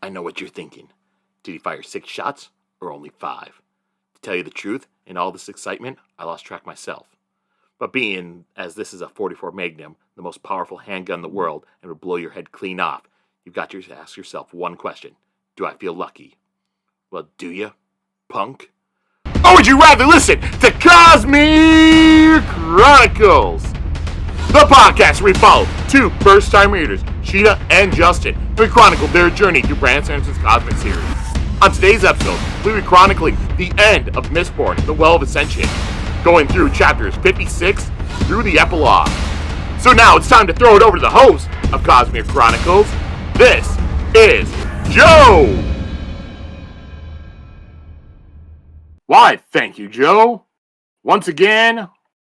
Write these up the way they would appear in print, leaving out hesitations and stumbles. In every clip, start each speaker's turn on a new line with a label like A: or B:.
A: I know what you're thinking. Did he fire 6 shots or only 5? To tell you the truth, in all this excitement, I lost track myself. But being as this is a 44 Magnum, the most powerful handgun in the world, and would blow your head clean off, you've got to ask yourself one question. Do I feel lucky? Well, do you, punk? Or would you rather listen to Cosmere Chronicles? The podcast where we follow 2 first-time readers, Sheta and Justin, who chronicle their journey through Brandon Sanderson's Cosmic series. On today's episode, we'll be chronicling the end of Mistborn, the Well of Ascension, going through chapters 56 through the Epilogue. So now it's time to throw it over to the host of Cosmere Chronicles. This is Joe! Why, thank you, Joe. Once again,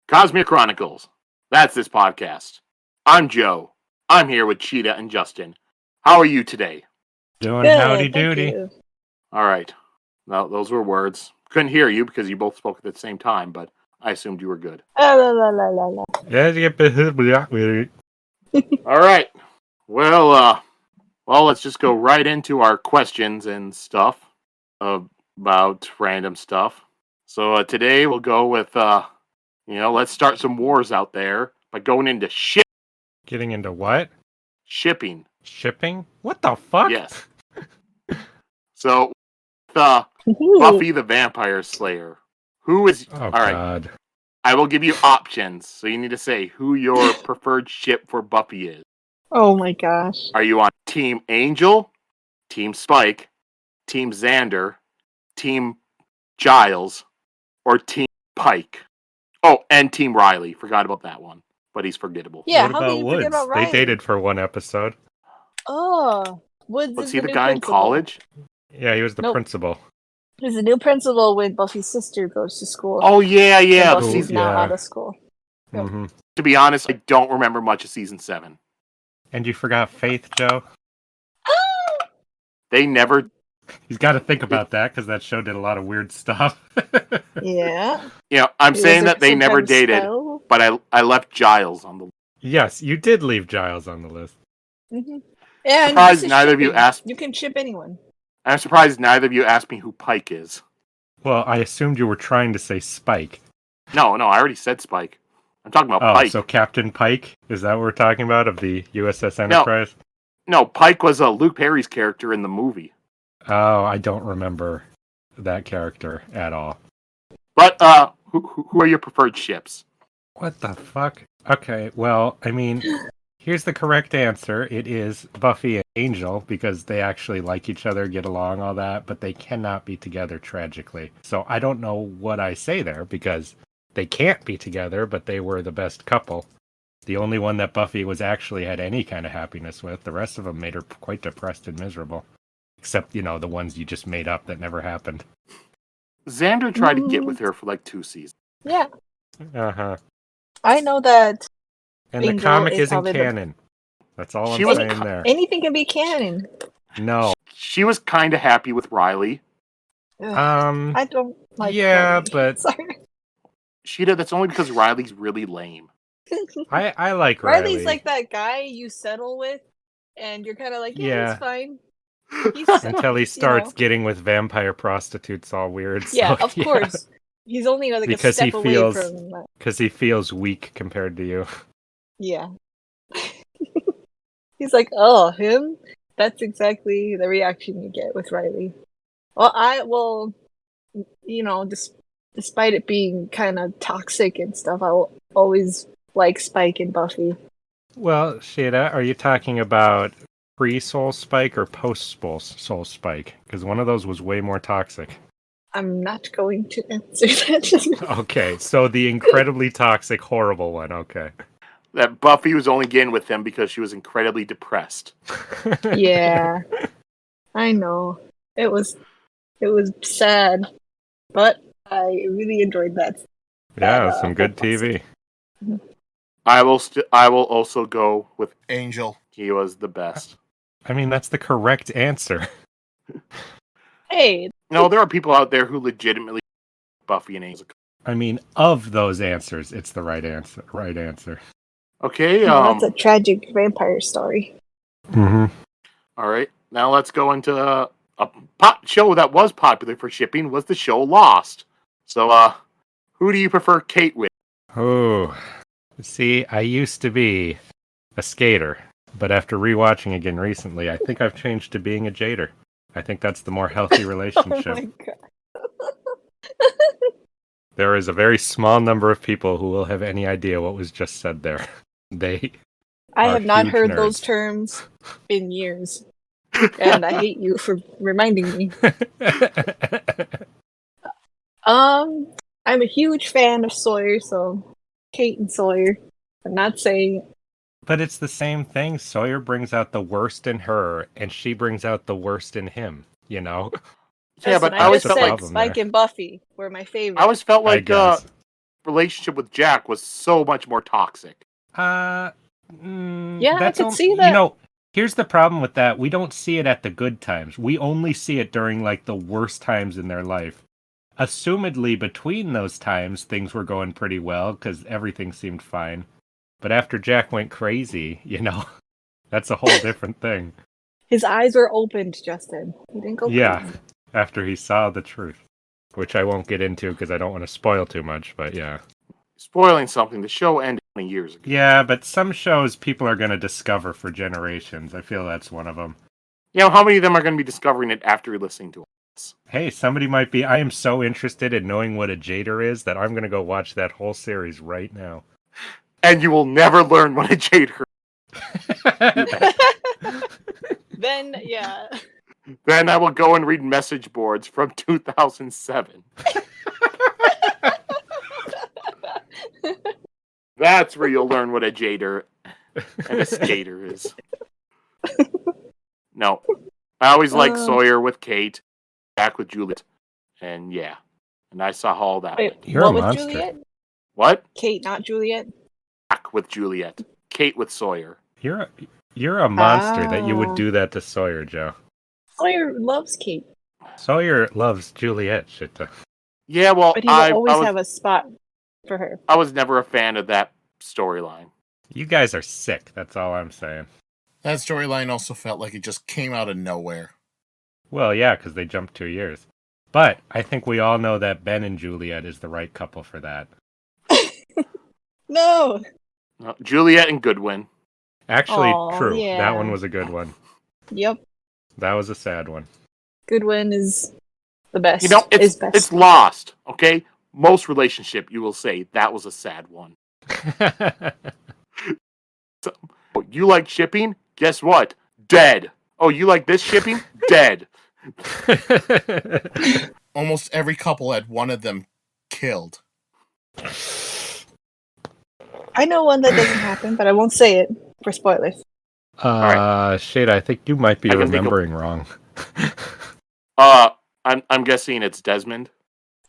A: Cosmere Chronicles. That's this podcast. I'm Joe. I'm here with Sheta and Justin. How are you today?
B: Doing
C: Good,
B: howdy doody.
A: All right. Now, those were words. Couldn't hear you because you both spoke at the same time, but I assumed you were good.
C: La, la, la, la, la.
A: All right. Well, let's just go right into our questions and stuff about random stuff. So today we'll go with, let's start some wars out there by going into
B: Getting into what?
A: shipping.
B: Shipping? What the fuck?
A: Yes. So, Buffy the Vampire Slayer. Who is...
B: Oh,
A: all right.
B: God.
A: I will give you options, so you need to say who your preferred ship for Buffy is.
C: Oh my gosh.
A: Are you on Team Angel, Team Spike, Team Xander, Team Giles, or Team Pike? Oh, and Team Riley. Forgot about that one, but he's forgettable.
C: Yeah,
B: What
C: how
B: about
C: can you
B: Woods?
C: forget about Ryan?
B: They dated for one episode.
C: Oh, Woods
A: Was
C: is
A: he
C: the
A: the
C: new
A: guy in
C: principal.
A: college?
B: Yeah, he was the
C: Nope.
B: principal.
C: He's the new principal when Buffy's sister goes to school.
A: Oh, yeah.
C: And
A: The
C: Buffy's
A: season.
C: now
B: yeah.
C: out of school. Yep.
B: hmm
A: To be honest, I don't remember much of season 7.
B: And you forgot Faith, Joe?
A: They never...
B: He's got to think about that, because that show did a lot of weird stuff.
C: Yeah.
A: I'm
C: He
A: saying
C: was
A: that they never
C: sometimes
A: dated,
C: spell.
A: but I left Giles on the...
B: Yes, you did leave Giles on the list.
C: Mm-hmm. And
A: Surprised
C: this is
A: neither of you
C: shipping.
A: asked-
C: You can ship anyone.
A: I'm surprised neither of you asked me who Pike is.
B: Well, I assumed you were trying to say Spike.
A: No, I already said Spike. I'm talking about
B: Oh,
A: Pike.
B: so Captain Pike? Is that what we're talking about, of the USS Enterprise?
A: No, Pike was Luke Perry's character in the movie.
B: Oh, I don't remember that character at all.
A: But who are your preferred ships?
B: What the fuck? Okay, well, I mean, here's the correct answer. It is Buffy and Angel, because they actually like each other, get along, all that, but they cannot be together tragically. So I don't know what I say there, because they can't be together, but they were the best couple. The only one that Buffy was actually had any kind of happiness with. The rest of them made her quite depressed and miserable. Except, the ones you just made up that never happened.
A: Xander tried to get with her for like 2 seasons.
C: Yeah.
B: Uh-huh.
C: I know that
B: And the
C: Angel
B: comic
C: is
B: isn't
C: probably the-
B: canon. That's all
A: She
B: I'm
A: was-
B: saying there.
C: anything can be canon.
B: No.
A: She was kind of happy with Riley.
C: Ugh, I don't like
B: yeah,
C: Riley.
B: but
C: Sorry.
A: That's only because Riley's really lame.
B: I like Riley.
C: Riley's like that guy you settle with, and you're kind of like, yeah,
B: Yeah.
C: it's fine.
B: Until he starts getting with vampire prostitutes all weird.
C: Yeah,
B: so,
C: of course. He's only like
B: Because
C: a
B: he
C: step
B: feels-
C: away from that.
B: Because he feels weak compared to you.
C: Yeah. He's like, oh, him? That's exactly the reaction you get with Riley. Well, despite it being kind of toxic and stuff, I will always like Spike and Buffy.
B: Well, Sheta, are you talking about pre-Soul Spike or post-Soul Spike? Because one of those was way more toxic.
C: I'm not going to answer that.
B: Okay, so the incredibly toxic, horrible one, okay.
A: That Buffy was only getting with him because she was incredibly depressed.
C: Yeah, I know. It was sad, but I really enjoyed that.
B: Yeah, some good TV.
A: I will also go with Angel. He was the best.
B: I mean, that's the correct answer.
C: Hey,
A: No, there are people out there who legitimately Buffy and Angel.
B: I mean, of those answers, it's the right answer.
A: Okay,
C: that's a tragic vampire story.
B: Mm-hmm.
A: all right. now let's go into a show that was popular for shipping was the show Lost. So, who do you prefer Kate with?
B: Oh, see, I used to be a skater, but after rewatching again recently, I think I've changed to being a jader. I think that's the more healthy
C: Oh
B: relationship.
C: my god.
B: There is a very small number of people who will have any idea what was just said there. They
C: I
B: are
C: have not
B: huge
C: heard those
B: nerds.
C: terms in years, and I hate you for reminding me. I'm a huge fan of Sawyer, so Kate and Sawyer. I'm not saying.
B: But it's the same thing. Sawyer brings out the worst in her, and she brings out the worst in him, you know?
A: Yeah,
C: Listen,
A: but
C: I
A: I always
C: just
A: felt
C: said
A: like
C: Spike and Buffy were my favorite.
A: I always felt
B: I
A: like
B: guess.
A: relationship with Jack was so much more toxic.
C: Yeah, I could see
B: You
C: that.
B: know, here's the problem with that. We don't see it at the good times. We only see it during, like, the worst times in their life. Assumedly, between those times, things were going pretty well, because everything seemed fine. But after Jack went crazy, you know, that's a whole different thing.
C: His eyes were opened, Justin. He didn't go
B: Yeah,
C: crazy.
B: after he saw the truth. Which I won't get into because I don't want to spoil too much, but yeah.
A: Spoiling something, the show ended 20 years ago.
B: Yeah, but some shows people are going to discover for generations. I feel that's one of them.
A: You know, how many of them are going to be discovering it after listening to it?
B: Hey, somebody might be... I am so interested in knowing what a Jader is that I'm going to go watch that whole series right now.
A: And you will never learn what a Jader is.
C: Then, yeah.
A: Then I will go and read message boards from 2007. That's where you'll learn what a Jader and a skater is. No. I always liked Sawyer with Kate, Jack with Juliet, and yeah. And I saw all that.
C: Wait,
B: You're
C: what
B: a
C: with
B: monster.
C: Juliet?
A: What?
C: Kate, not Juliet?
A: Jack with Juliet. Kate with Sawyer.
B: You're a monster that you would do that to Sawyer, Joe.
C: Sawyer loves Kate.
B: Sawyer loves Juliet, Sheta.
A: Yeah, well,
C: But he will always have a spot for her.
A: I was never a fan of that storyline.
B: You guys are sick, that's all I'm saying.
D: That storyline also felt like it just came out of nowhere.
B: Well, yeah, because they jumped 2 years. But I think we all know that Ben and Juliet is the right couple for that.
C: No!
A: Juliet and Goodwin.
B: Actually,
C: Aw,
B: true.
C: yeah.
B: That one was a good one.
C: Yep.
B: That was a sad one.
C: Goodwin is the best.
A: You know,
C: is best.
A: it's Lost, okay? Most relationship, you will say, that was a sad one. So, you like shipping? Guess what? Dead. Oh, you like this shipping? Dead.
D: Almost every couple had one of them killed.
C: I know one that doesn't happen, but I won't say it for spoilers.
B: Shada, I think you might be
A: I can think
B: remembering wrong.
A: I'm guessing it's Desmond.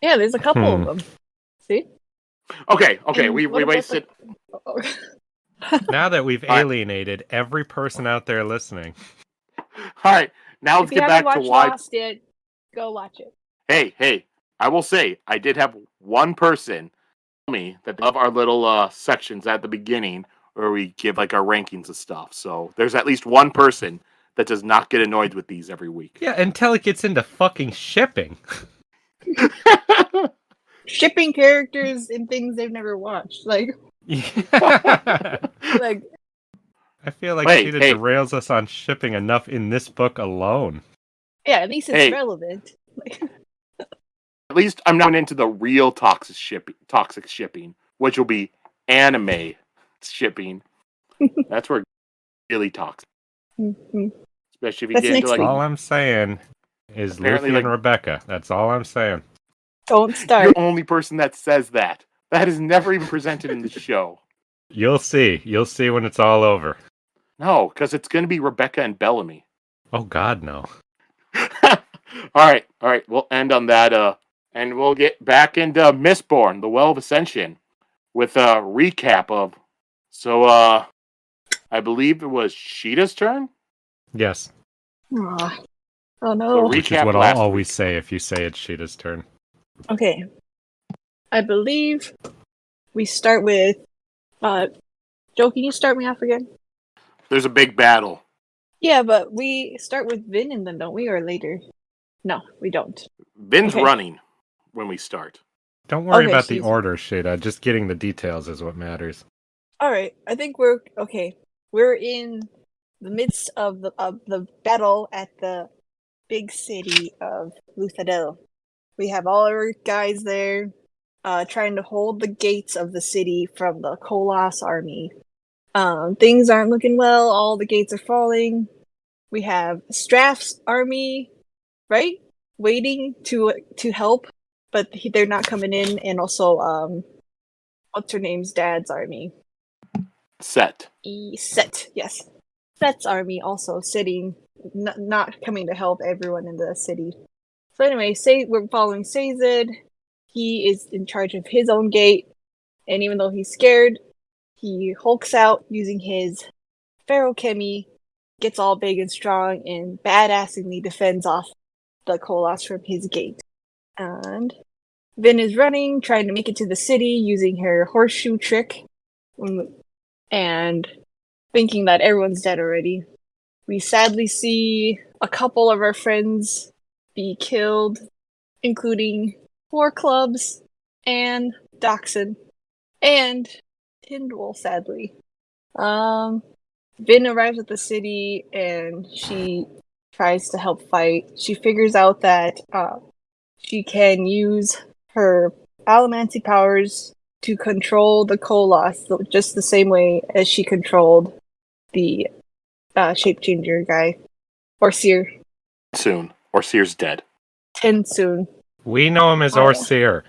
C: Yeah, there's a couple of them. See?
A: Okay,
C: And
A: we
C: what about
A: wasted...
B: Now that we've alienated every person out there listening.
A: Alright, now let's
C: If you
A: get
C: haven't
A: back to
C: watched
A: why...
C: Lost yet, go watch it.
A: Hey, I will say, I did have one person tell me that they love our little sections at the beginning where we give like our rankings of stuff. So there's at least one person that does not get annoyed with these every week.
B: Yeah, until it gets into fucking shipping.
C: Shipping characters in things they've never watched. Like, like
B: I feel like Sheta derails us on shipping enough in this book alone.
C: yeah, at least it's relevant.
A: At least I'm not into the real toxic shipping, which will be anime shipping. That's where it's really toxic.
C: Mm-hmm.
A: Especially if you get into like...
B: All I'm saying is Luffy and Rebecca. That's all I'm saying.
C: Don't start.
A: You're the only person that says that. That is never even presented in the show.
B: You'll see. You'll see when it's all over.
A: No, because it's going to be Rebecca and Bellamy.
B: Oh, God, no.
A: All right. We'll end on that. And we'll get back into Mistborn, the Well of Ascension, with a recap of... So, I believe it was Sheta's turn?
B: Yes.
C: Oh no.
A: So
B: which is what I'll always say if you say it's Sheta's turn.
C: Okay. I believe we start with... Joe, can you start me off again?
A: There's a big battle.
C: Yeah, but we start with Vin and then don't we, or later? No, we don't.
A: Vin's
C: Okay.
A: running when we start.
B: Don't worry
C: Okay,
B: about the
C: she's-
B: order, Sheta. Just getting the details is what matters.
C: All right, I think we're okay. We're in the midst of the battle at the big city of Luthadel. We have all our guys there, trying to hold the gates of the city from the Kolos army. Things aren't looking well. All the gates are falling. We have Straff's army, right, waiting to help, but they're not coming in. And also, what's her name's dad's army?
A: Set.
C: Set, yes. Set's army also sitting, not coming to help everyone in the city. So anyway, we're following Sazed. He is in charge of his own gate, and even though he's scared, he hulks out using his Ferochemy, gets all big and strong, and badassingly defends off the Kolos from his gate. And Vin is running, trying to make it to the city using her horseshoe trick, and thinking that everyone's dead already. We sadly see a couple of our friends be killed, including Four Clubs and Dachshund and Tyndall, sadly. Vin arrives at the city and she tries to help fight. She figures out that she can use her allomancy powers to control the Kolos just the same way as she controlled the shape changer guy. Or Seer.
A: Soon. Or Seer's dead.
C: Tensoon.
B: We know him as Orseer.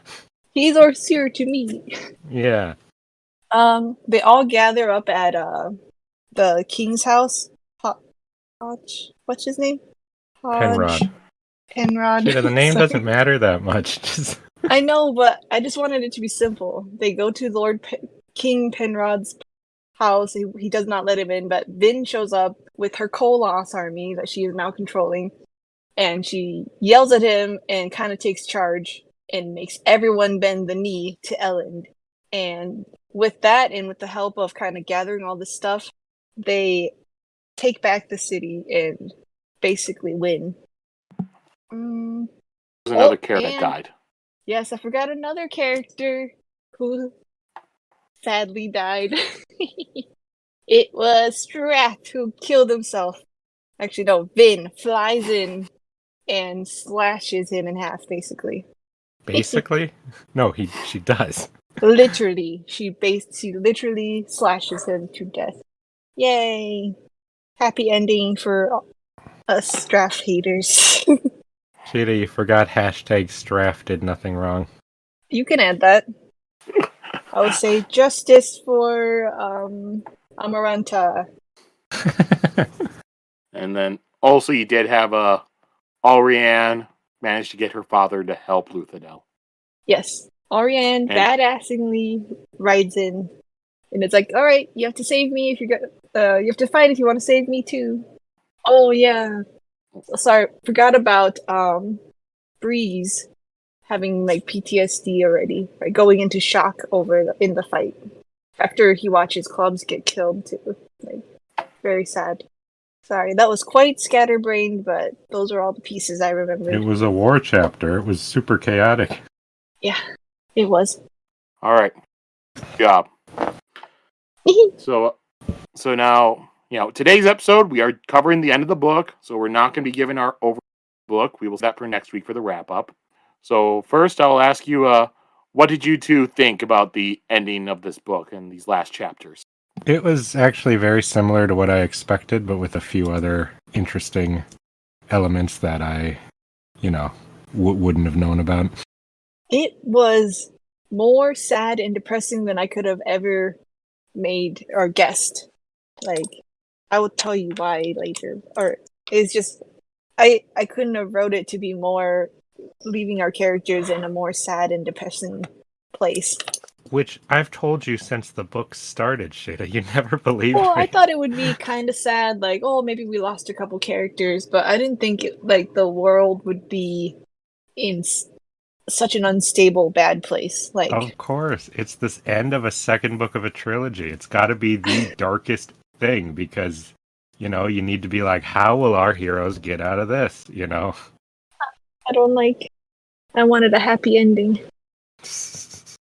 C: He's Orseer to me.
B: Yeah.
C: They all gather up at the king's house. Hodge. What's his name?
B: Penrod.
C: Penrod.
B: Sheta, the name
C: Sorry.
B: doesn't matter that much. Just...
C: I know, but I just wanted it to be simple. They go to King Penrod's house. He does not let him in, but Vin shows up with her Kolos army that she is now controlling, and she yells at him and kind of takes charge and makes everyone bend the knee to Elend. And with that, and with the help of kind of gathering all this stuff, they take back the city and basically win.
A: There's another character that
C: and-
A: died.
C: Yes, I forgot another character who sadly died. It was Strath who killed himself. Actually, no, Vin flies in and slashes him in half, basically.
B: Basically? No, she does.
C: Literally. She literally slashes him to death. Yay! Happy ending for us Strath haters.
B: Sheta, you forgot hashtag Straff did nothing wrong.
C: You can add that. I would say justice for Amaranta.
A: And then also you did have Alrianne managed to get her father to help Luthadel.
C: Yes. Ariane badassingly rides in, and it's like, all right, you have to save me if you have to fight if you want to save me too. Oh yeah. Sorry, forgot about Breeze having like PTSD already, right? Going into shock in the fight after he watches clubs get killed too. Like, very sad. Sorry, that was quite scatterbrained, but those are all the pieces I remembered.
B: It was a war chapter. It was super chaotic.
C: Yeah, it was.
A: All right. Good job. So now, today's episode, we are covering the end of the book, so we're not going to be giving our over book. We will set for next week for the wrap-up. So first, I'll ask you, what did you two think about the ending of this book and these last chapters?
B: It was actually very similar to what I expected, but with a few other interesting elements that I, wouldn't have known about.
C: It was more sad and depressing than I could have ever made or guessed. Like, I will tell you why later. Or it's just I couldn't have wrote it to be more leaving our characters in a more sad and depressing place.
B: Which I've told you since the book started, Sheta. You never believed
C: Well,
B: me.
C: I thought it would be kind of sad, like, oh, maybe we lost a couple characters, but I didn't think the world would be in such an unstable, bad place. Like,
B: Of course. It's this end of a second book of a trilogy. It's got to be the darkest thing because You know, you need to be like, how will our heroes get out of this? You know?
C: I wanted a happy ending.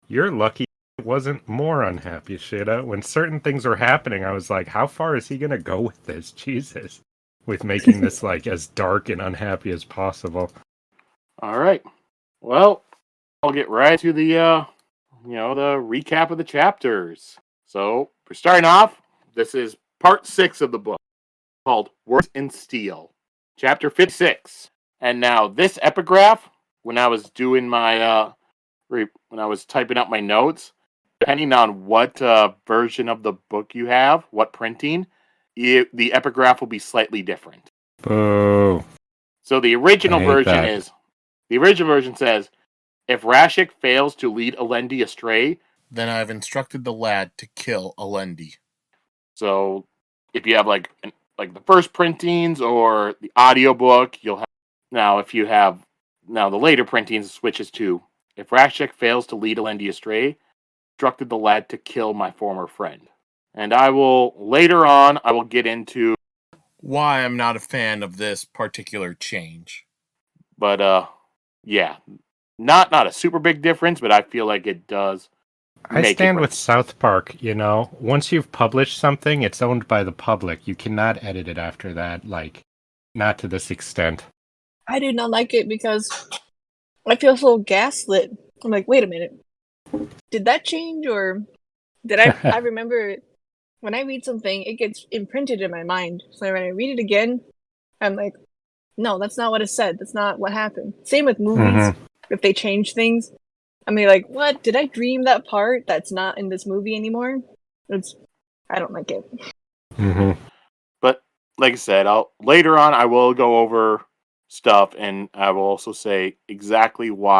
B: You're lucky it wasn't more unhappy, Sheta. When certain things were happening, I was like, how far is he going to go with this? Jesus. With making this, like, as dark and unhappy as possible.
A: All right. Well, I'll get right to the recap of the chapters. So, for starting off, this is part 6 of the book, called Words in Steel, chapter 56. And now, this epigraph, when I was doing my, when I was typing up my notes, depending on what version of the book you have, what printing, the epigraph will be slightly different.
B: Boo.
A: So the original version says, if Rashik fails to lead Elendi astray,
D: then I've instructed the lad to kill Elendi.
A: So if you have like the first printings or the audiobook, you'll have the later printings switches to, if Rashik fails to lead Elendi astray, instructed the lad to kill my former friend. And I will get into
D: why I'm not a fan of this particular change.
A: But yeah, not a super big difference, but I feel like it does.
B: I stand with South Park, you know. Once you've published something, it's owned by the public. You cannot edit it after that, like, not to this extent.
C: I do not like it because I feel so gaslit. I'm like, wait a minute. Did that change, or did I remember when I read something, it gets imprinted in my mind. So when I read it again, I'm like, no, that's not what it said. That's not what happened. Same with movies. If they change things, I mean, like, what? Did I dream that part that's not in this movie anymore? I don't like it.
A: But like I said, later on I will go over stuff, and I will also say exactly why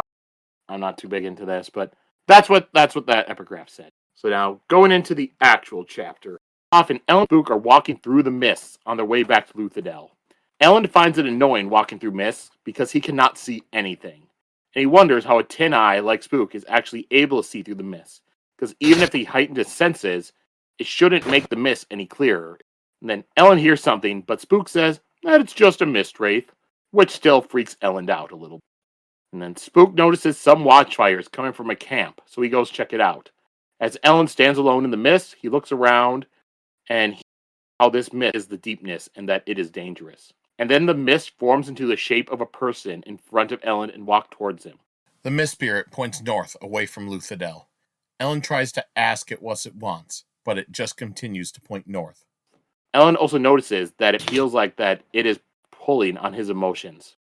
A: I'm not too big into this. But that's what that epigraph said. So now going into the actual chapter, often Elend and Spook are walking through the mists on their way back to Luthadel. Elend finds it annoying walking through mists because he cannot see anything. And he wonders how a tin eye like Spook is actually able to see through the mist. Because even if he heightened his senses, it shouldn't make the mist any clearer. And then Elend hears something, but Spook says that it's just a mist wraith, which still freaks Elend out a little. And then Spook notices some watchfires coming from a camp, so he goes check it out. As Elend stands alone in the mist, he looks around, and how this mist is the deepness and that it is dangerous. And then the mist forms into the shape of a person in front of Elend and walks towards him.
D: The mist spirit points north away from Luthadel. Elend tries to ask it what it wants, but it just continues to point north.
A: Elend also notices that it feels like that it is pulling on his emotions.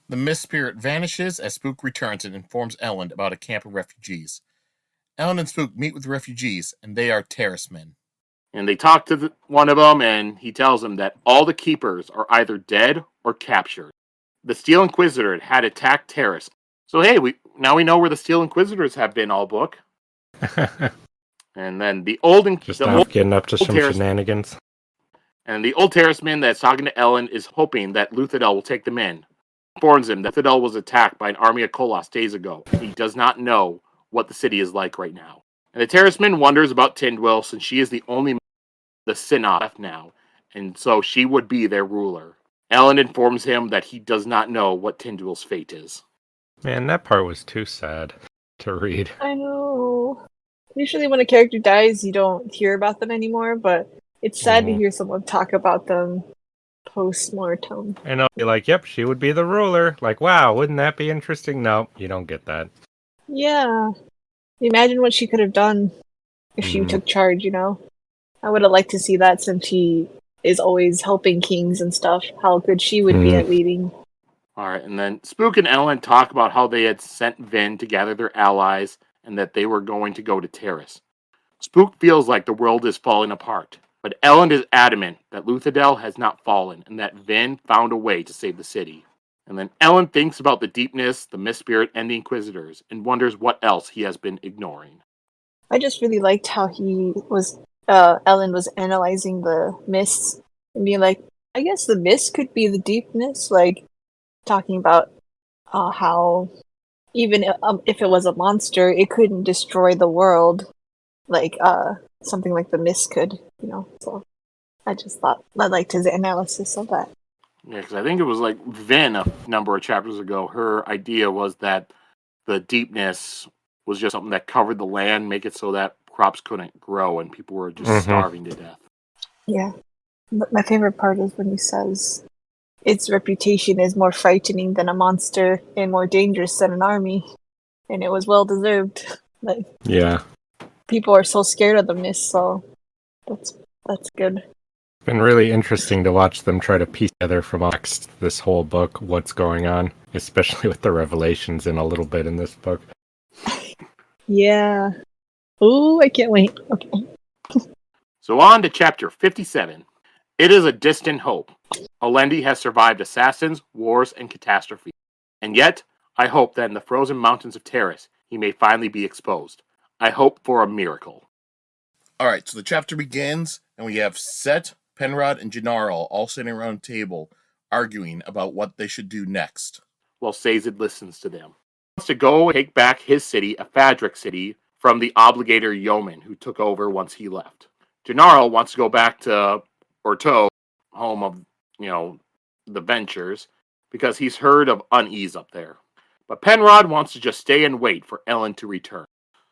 D: The mist spirit vanishes as Spook returns and informs Elend about a camp of refugees. Elend and Spook meet with the refugees, and they are terracemen.
A: And they talk to one of them, and he tells them that all the keepers are either dead or captured. The Steel Inquisitor had attacked Terrace. So hey, we know where the Steel Inquisitors have been all book. And then
B: getting up to some shenanigans.
A: And the old terraceman that's talking to Elend is hoping that Luthadel will take them in. He informs him that Luthadel was attacked by an army of Koloss days ago, and he does not know what the city is like right now. And the terraceman wonders about Tindwyl, since she is the only the Synod left now, and so she would be their ruler. Elend informs him that he does not know what Tindwyl's fate is.
B: Man, that part was too sad to read.
C: I know. Usually when a character dies, you don't hear about them anymore, but it's sad to hear someone talk about them post-mortem.
B: And I'll be like, yep, she would be the ruler. Like, wow, wouldn't that be interesting? No, you don't get that.
C: Yeah. Imagine what she could have done if she took charge, you know? I would have liked to see that, since she is always helping kings and stuff, how good she would be at leading.
A: Alright, and then Spook and Elend talk about how they had sent Vin to gather their allies and that they were going to go to Terrace. Spook feels like the world is falling apart, but Elend is adamant that Luthadel has not fallen and that Vin found a way to save the city. And then Elend thinks about the deepness, the Mist Spirit, and the Inquisitors, and wonders what else he has been ignoring.
C: I just really liked how Elend was analyzing the mists and being like, I guess the mist could be the deepness, like talking about how even if it was a monster, it couldn't destroy the world like something like the mist could, you know. So I just thought I liked his analysis of that.
A: Yeah, because I think it was like Vin a number of chapters ago. Her idea was that the deepness was just something that covered the land, make it so that crops couldn't grow and people were just starving to death.
C: Yeah. But my favorite part is when he says its reputation is more frightening than a monster and more dangerous than an army. And it was well deserved. Like,
B: Yeah.
C: people are so scared of the mist, so that's good.
B: It's been really interesting to watch them try to piece together from text this whole book what's going on, especially with the revelations in a little bit in this book.
C: Yeah. Ooh, I can't wait. Okay.
A: So on to chapter 57. It is a distant hope. Elend has survived assassins, wars, and catastrophe. And yet, I hope that in the frozen mountains of Terrace, he may finally be exposed. I hope for a miracle.
D: All right, so the chapter begins, and we have Set, Penrod, and Jennarl all sitting around a table arguing about what they should do next.
A: While Sazed listens to them. He wants to go and take back his city, a Fadric city, from the obligator yeoman who took over once he left. Jennarl wants to go back to Orto, home of, the Ventures, because he's heard of unease up there. But Penrod wants to just stay and wait for Elend to return.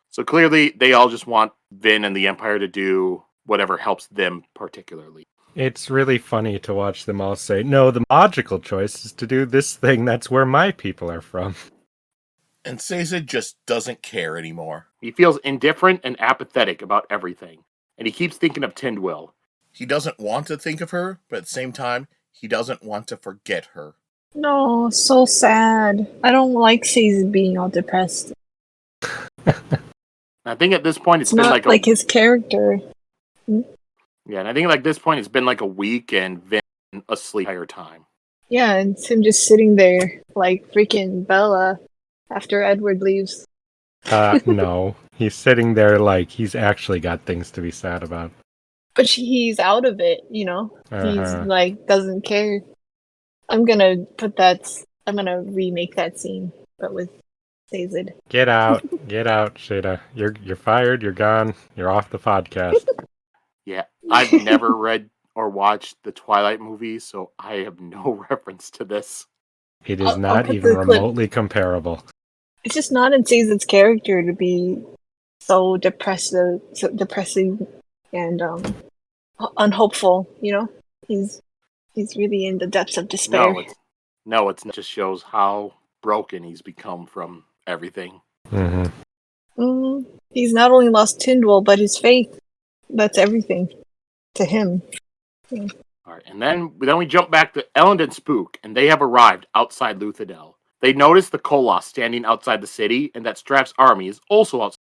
A: So clearly, they all just want Vin and the Empire to do whatever helps them particularly.
B: It's really funny to watch them all say, no, the logical choice is to do this thing. That's where my people are from.
D: And Sazed just doesn't care anymore.
A: He feels indifferent and apathetic about everything, and he keeps thinking of Tindwyl.
D: He doesn't want to think of her, but at the same time, he doesn't want to forget her.
C: No, so sad. I don't like Sazed being all depressed.
A: I think at this point
C: It's not like his character.
A: Yeah, and I think at this point it's been like a week and Vin asleep the entire time.
C: Yeah, and it's him just sitting there like freaking Bella after Edward leaves.
B: No. He's sitting there like he's actually got things to be sad about.
C: But he's out of it, He's like, doesn't care. I'm gonna remake that scene, but with Sazed.
B: Get out, Sheta. You're fired, you're gone, you're off the podcast.
A: Yeah, I've never read or watched the Twilight movies, so I have no reference to this.
B: It is not even remotely comparable.
C: It's just not in Sazed's character to be so depressing and unhopeful. He's really in the depths of despair.
A: No, it's not. It just shows how broken he's become from everything.
B: Mm-hmm.
C: He's not only lost Tindwyl, but his faith. That's everything to him.
A: All right, and then we jump back to Elend and Spook, and they have arrived outside Luthadel. They notice the Koloss standing outside the city, and that Straff's army is also outside.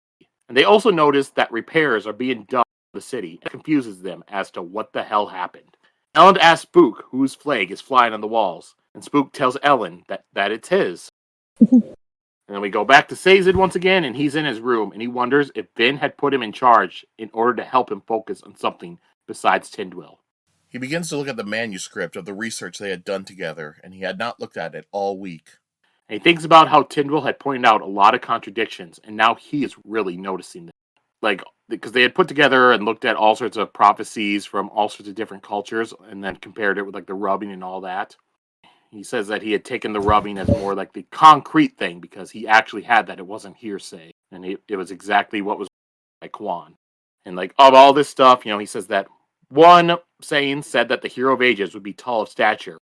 A: And they also notice that repairs are being done in the city. It confuses them as to what the hell happened. Elend asks Spook whose flag is flying on the walls, and Spook tells Elend that it's his. And then we go back to Sazed once again, and he's in his room, and he wonders if Vin had put him in charge in order to help him focus on something besides Tindwyl.
D: He begins to look at the manuscript of the research they had done together, and he had not looked at it all week.
A: And he thinks about how Tindwyl had pointed out a lot of contradictions, and now he is really noticing them. Because they had put together and looked at all sorts of prophecies from all sorts of different cultures, and then compared it with the rubbing and all that. He says that he had taken the rubbing as more like the concrete thing because he actually had that. It wasn't hearsay. And it was exactly what was by Kwan. And of all this stuff, he says that one saying said that the Hero of Ages would be tall of stature.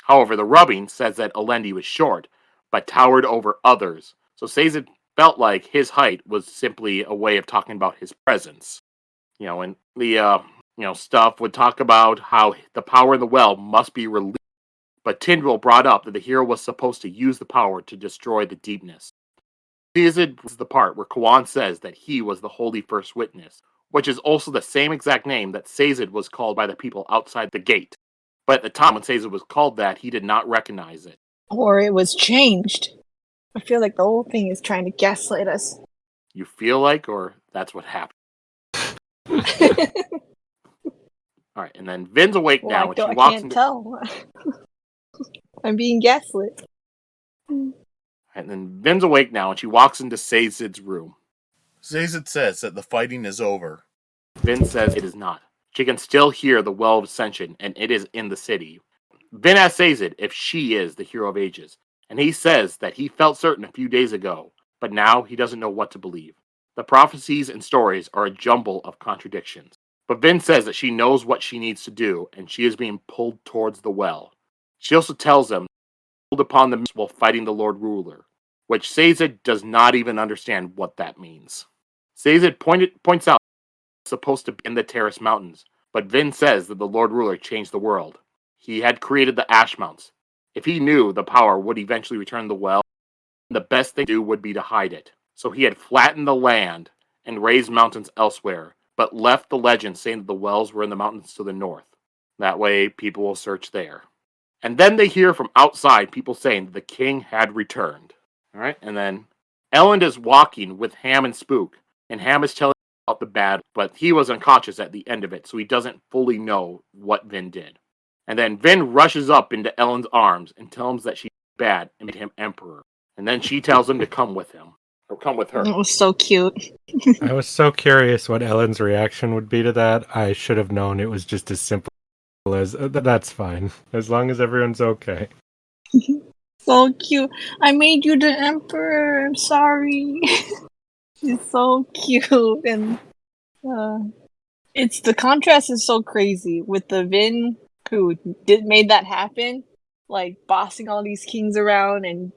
A: However, the rubbing says that Elend was short, but towered over others. So Sazed felt like his height was simply a way of talking about his presence. And the stuff would talk about how the power in the well must be released. But Tindwyl brought up that the hero was supposed to use the power to destroy the deepness. Sazed was the part where Kawan says that he was the holy first witness, which is also the same exact name that Sazed was called by the people outside the gate. But at the time when Sazed was called that, he did not recognize it.
C: Or it was changed. I feel like the whole thing is trying to gaslight us.
A: You feel like, or that's what happened? All right, and then Vin's awake now, and she walks into...
C: I can't tell. I'm being gaslit.
A: And then Vin's awake now, and she walks into Sazed's room.
D: Sazed says that the fighting is over.
A: Vin says it is not. She can still hear the Well of Ascension, and it is in the city. Vin asks Sazed if she is the hero of ages, and he says that he felt certain a few days ago, but now he doesn't know what to believe. The prophecies and stories are a jumble of contradictions. But Vin says that she knows what she needs to do, and she is being pulled towards the well. She also tells him pulled upon the mist while fighting the Lord Ruler, which Sazed does not even understand what that means. Sazed points out it's supposed to be in the Terrace Mountains, but Vin says that the Lord Ruler changed the world. He had created the Ash Mounts. If he knew the power would eventually return the well, the best thing to do would be to hide it. So he had flattened the land and raised mountains elsewhere, but left the legend saying that the wells were in the mountains to the north. That way, people will search there. And then they hear from outside people saying that the king had returned. All right, and then Elend is walking with Ham and Spook, and Ham is telling him about the battle, but he was unconscious at the end of it, so he doesn't fully know what Vin did. And then Vin rushes up into Elend's arms and tells him that she's bad and made him emperor. And then she tells him to come with him, or come with her.
C: It was so cute.
B: I was so curious what Ellen's reaction would be to that. I should have known it was just as simple as that's fine, as long as everyone's okay.
C: So cute. I made you the emperor. I'm sorry. She's so cute, and it's the contrast is so crazy with the Vin who made that happen, like bossing all these kings around and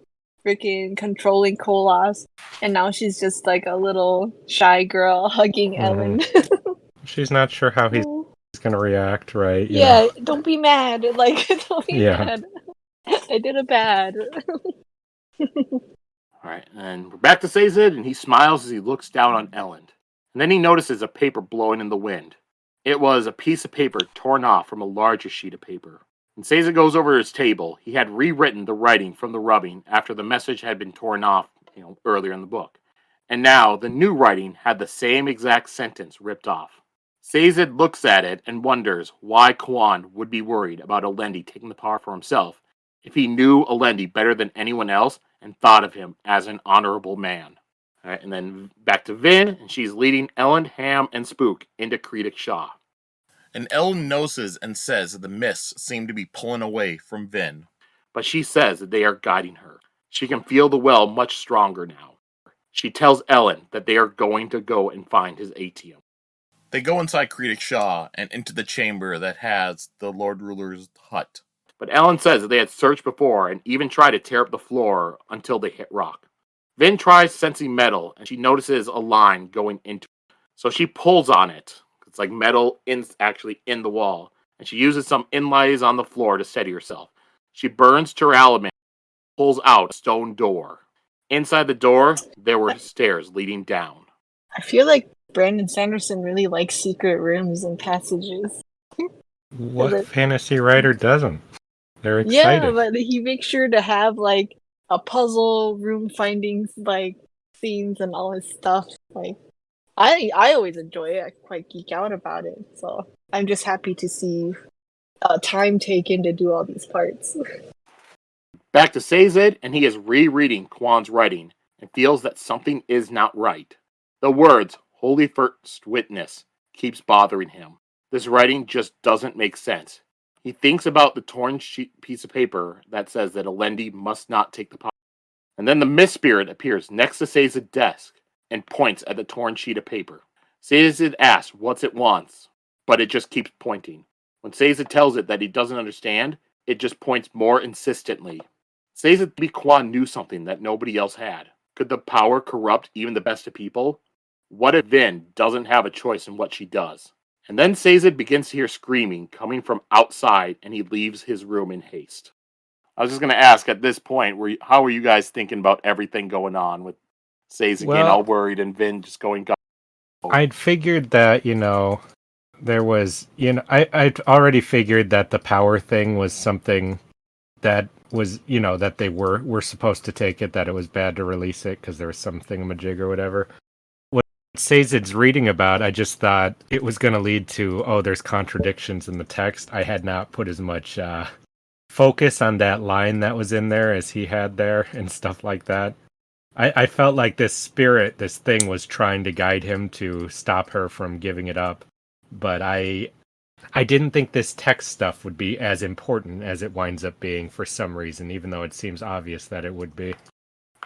C: freaking controlling Kolas, and now she's just like a little shy girl hugging Elend.
B: She's not sure how he's gonna react, right? You
C: Yeah,
B: know?
C: don't be mad. Like, don't be
B: Yeah.
C: mad. I did it bad.
A: Alright, and we're back to Sazed, and he smiles as he looks down on Elend. And then he notices a paper blowing in the wind. It was a piece of paper torn off from a larger sheet of paper. When Sazed goes over to his table, he had rewritten the writing from the rubbing after the message had been torn off, earlier in the book. And now the new writing had the same exact sentence ripped off. Sazed looks at it and wonders why Kwan would be worried about Elendi taking the power for himself if he knew Elendi better than anyone else and thought of him as an honorable man. All right, and then back to Vin, and she's leading Elend, Ham, and Spook into Creedic Shaw.
D: And Elend notices and says that the mists seem to be pulling away from Vin.
A: But she says that they are guiding her. She can feel the well much stronger now. She tells Elend that they are going to go and find his Atium.
D: They go inside Creedic Shaw and into the chamber that has the Lord Ruler's hut.
A: But Elend says that they had searched before and even tried to tear up the floor until they hit rock. Vin tries sensing metal, and she notices a line going into it. So she pulls on it. It's like metal actually in the wall. And she uses some inlays on the floor to steady herself. She burns Teralaman, pulls out a stone door. Inside the door, there were stairs leading down.
C: I feel like Brandon Sanderson really likes secret rooms and passages.
B: What fantasy writer doesn't? They're excited.
C: Yeah, but he makes sure to have like a puzzle room findings like scenes and all his stuff. Like I always enjoy it. I quite geek out about it. So I'm just happy to see time taken to do all these parts.
A: Back to Sazed, and he is rereading Kwan's writing and feels that something is not right. The words, Holy First Witness, keeps bothering him. This writing just doesn't make sense. He thinks about the torn piece of paper that says that Elendi must not take the power. And then the Mist Spirit appears next to Sazed's desk and points at the torn sheet of paper. Sazed asks what it wants, but it just keeps pointing. When Sazed tells it that he doesn't understand, it just points more insistently. Sazed Kwan knew something that nobody else had. Could the power corrupt even the best of people? What if Vin doesn't have a choice in what she does? And then Sazed begins to hear screaming coming from outside, and he leaves his room in haste. I was just going to ask at this point, how were you guys thinking about everything going on with Sazed getting all worried and Vin just going?
B: I'd figured that, there was, I'd already figured that the power thing was something that was, that they were supposed to take it, that it was bad to release it because there was some thingamajig or whatever. What Sazed's reading about, I just thought it was going to lead to, there's contradictions in the text. I had not put as much focus on that line that was in there as he had there and stuff like that. I felt like this thing was trying to guide him to stop her from giving it up. But I I didn't think this text stuff would be as important as it winds up being for some reason, even though it seems obvious that it would be.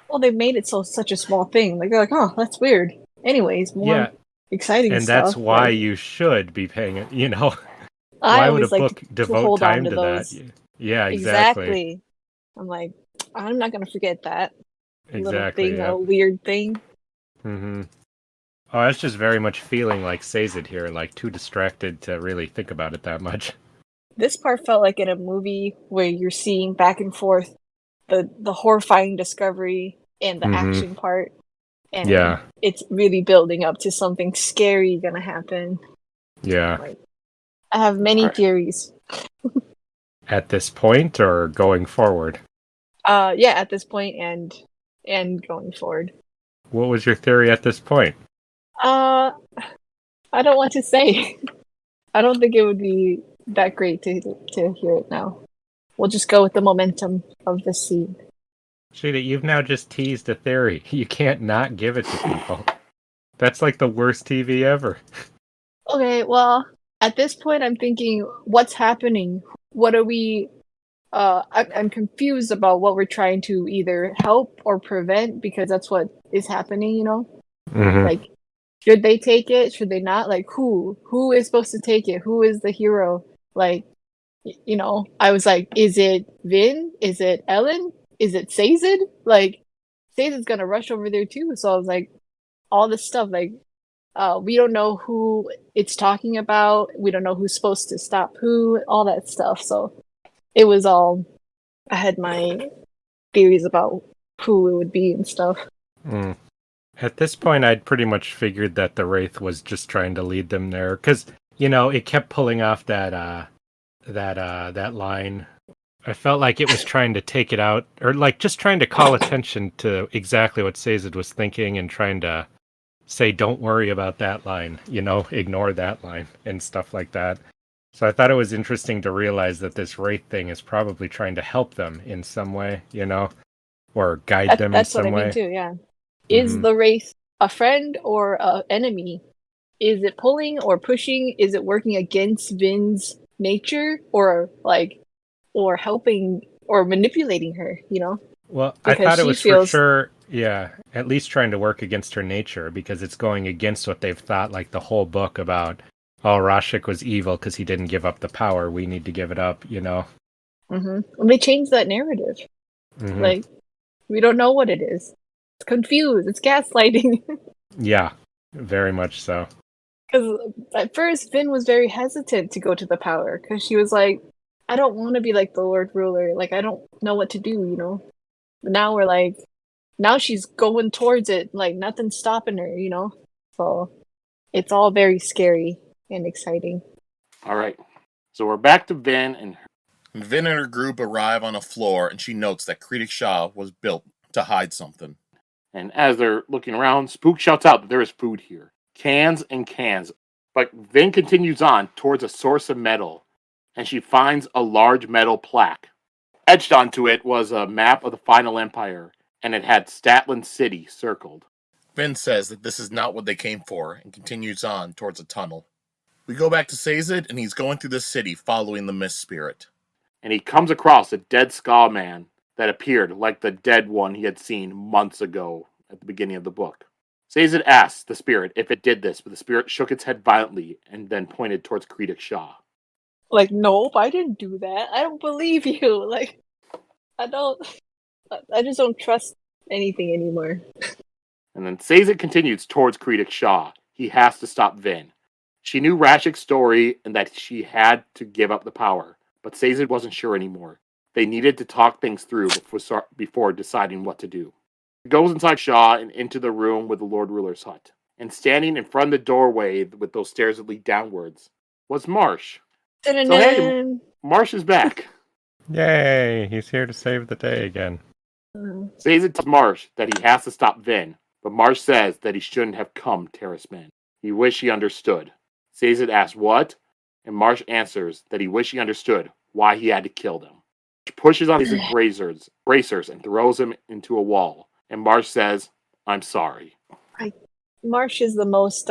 C: Well, they made it such a small thing. Like they're like, oh, that's weird. Anyways, more exciting
B: and
C: stuff.
B: that's why
C: like,
B: you should be paying it.
C: I
B: Why would a
C: always like
B: book
C: to
B: devote
C: hold on
B: time
C: to
B: to that?
C: those.
B: Yeah,
C: Exactly. I'm like, I'm not gonna forget that little thing,
B: Yep.
C: a weird thing.
B: Mm-hmm. Oh, I was just very much feeling like Sazed here, like too distracted to really think about it that much.
C: This part felt like in a movie where you're seeing back and forth the horrifying discovery and the
B: Mm-hmm.
C: action part, and
B: Yeah.
C: it's really building up to something scary gonna happen.
B: Yeah.
C: Like, I have many theories.
B: At this point or going forward?
C: Yeah, at this point and going forward.
B: What was your theory at this point?
C: I don't want to say. I don't think it would be that great to hear it now. We'll just go with the momentum of the scene.
B: Sheta, you've now just teased a theory. You can't not give it to people. That's like the worst TV ever.
C: Okay, well, at this point, I'm thinking, what's happening? What are we? I'm confused about what we're trying to either help or prevent because that's what is happening.
B: Mm-hmm.
C: Like, should they take it? Should they not? Like, who is supposed to take it? Who is the hero? Like, I was like, is it Vin? Is it Elend? Is it Sazed? Like, Sazed's gonna rush over there too. So I was like, all this stuff, like, we don't know who it's talking about. We don't know who's supposed to stop who, all that stuff. So it was all, I had my theories about who it would be and stuff.
B: Mm. At this point, I'd pretty much figured that the Wraith was just trying to lead them there. Because, it kept pulling off that line. I felt like it was trying to take it out, or like just trying to call attention to exactly what Sazed was thinking and trying to say, don't worry about that line, ignore that line and stuff like that. So I thought it was interesting to realize that this Wraith thing is probably trying to help them in some way, or guide them in
C: That's what
B: some
C: I mean
B: way.
C: too, yeah. Is
B: Mm-hmm.
C: the Wraith a friend or an enemy? Is it pulling or pushing? Is it working against Vin's nature or helping or manipulating her,
B: Well, I
C: Because
B: thought it
C: she
B: was for
C: feels
B: sure, at least trying to work against her nature because it's going against what they've thought like the whole book about, oh, Rashik was evil because he didn't give up the power. We need to give it up,
C: And they changed that narrative.
B: Mm-hmm.
C: Like, we don't know what it is. It's confused. It's gaslighting.
B: Yeah, very much so.
C: Because at first, Vin was very hesitant to go to the power because she was like, I don't want to be like the Lord Ruler. Like, I don't know what to do, But now we're like, now she's going towards it. Like, nothing's stopping her, So it's all very scary and exciting.
A: All right. So we're back to Vin and
D: Vin and her group arrive on a floor, and she notes that Creedic Shaw was built to hide something.
A: And as they're looking around, Spook shouts out that there is food here. Cans and cans. But Vin continues on towards a source of metal, and she finds a large metal plaque. Etched onto it was a map of the Final Empire, and it had Statland City circled.
D: Vin says that this is not what they came for, and continues on towards a tunnel. We go back to Sazed, and he's going through the city following the Mist Spirit.
A: And he comes across a dead Ska man that appeared like the dead one he had seen months ago at the beginning of the book. Sazed asks the spirit if it did this, but the spirit shook its head violently and then pointed towards Creedic Shaw.
C: Like, nope, I didn't do that. I don't believe you. Like, I just don't trust anything anymore.
A: And then Sazed continues towards Creedic Shaw. He has to stop Vin. She knew Rashik's story and that she had to give up the power, but Sazed wasn't sure anymore. They needed to talk things through before deciding what to do. He goes inside Shaw and into the room with the Lord Ruler's hut. And standing in front of the doorway with those stairs that lead downwards was Marsh. So hey, Marsh is back.
B: Yay, he's here to save the day again.
A: Sazed tells Marsh that he has to stop Vin, but Marsh says that he shouldn't have come Terrace Men. He wished he understood. Sazed asks what, and Marsh answers that he wished he understood why he had to kill them. He pushes on his bracers and throws him into a wall, and Marsh says, I'm sorry.
C: Marsh is the most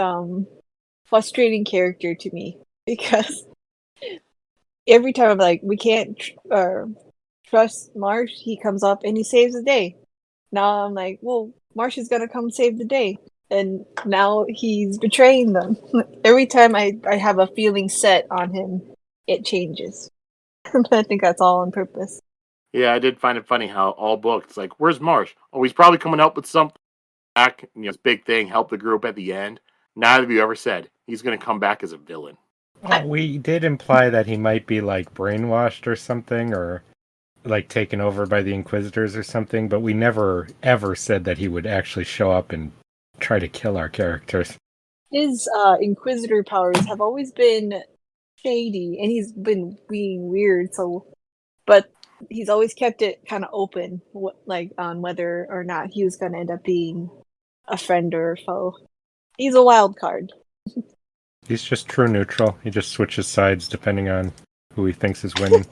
C: frustrating character to me because every time I'm like, we can't trust Marsh. He comes up and he saves the day. Now I'm like, well, Marsh is gonna come save the day, and now he's betraying them. Every time I have a feeling set on him, it changes. I think that's all on purpose.
A: Yeah, I did find it funny how all books, like, where's Marsh? Oh, he's probably coming up with something back, this big thing, help the group at the end. Neither of you ever said he's going to come back as a villain.
B: Well, we did imply that he might be like brainwashed or something, or like taken over by the Inquisitors or something, but we never ever said that he would actually show up and try to kill our characters.
C: His Inquisitor powers have always been shady, and he's been being weird. But he's always kept it kind of open, like on whether or not he was going to end up being a friend or a foe. He's a wild card.
B: He's just true neutral. He just switches sides depending on who he thinks is winning.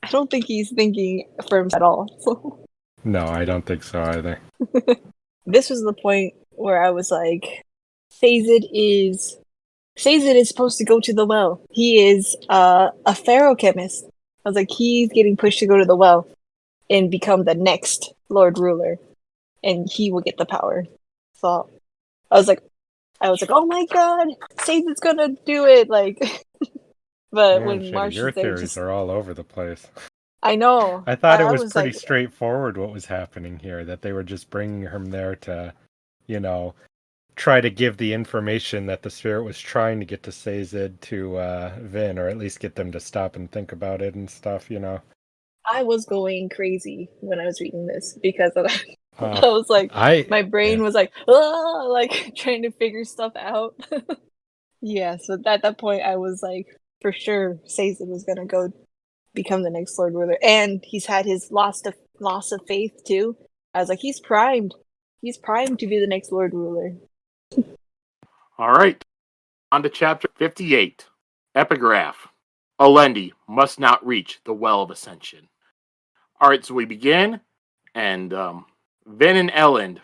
C: I don't think he's thinking for himself at all.
B: No, I don't think so either.
C: This was the point where I was like, Sazed is supposed to go to the well. He is a ferochemist. I was like, he's getting pushed to go to the well and become the next Lord Ruler, and he will get the power. So I was like, oh my god, Sazed's gonna do it! Like, but
B: Man,
C: when
B: Sheta,
C: Marsh
B: your
C: is there,
B: theories are all over the place.
C: I know.
B: I thought it was pretty
C: like,
B: straightforward what was happening here, that they were just bringing him there to, try to give the information that the spirit was trying to get to Sazed to Vin, or at least get them to stop and think about it and stuff,
C: I was going crazy when I was reading this because of that. I was like, my brain was like, like trying to figure stuff out. Yeah, so at that point, I was like, for sure, Sazed was gonna go become the next Lord Ruler, and he's had his loss of faith too. I was like, he's primed. He's primed to be the next Lord Ruler.
A: All right, on to chapter 58. Epigraph. Elend must not reach the Well of Ascension. All right, so we begin, and Vin and Elend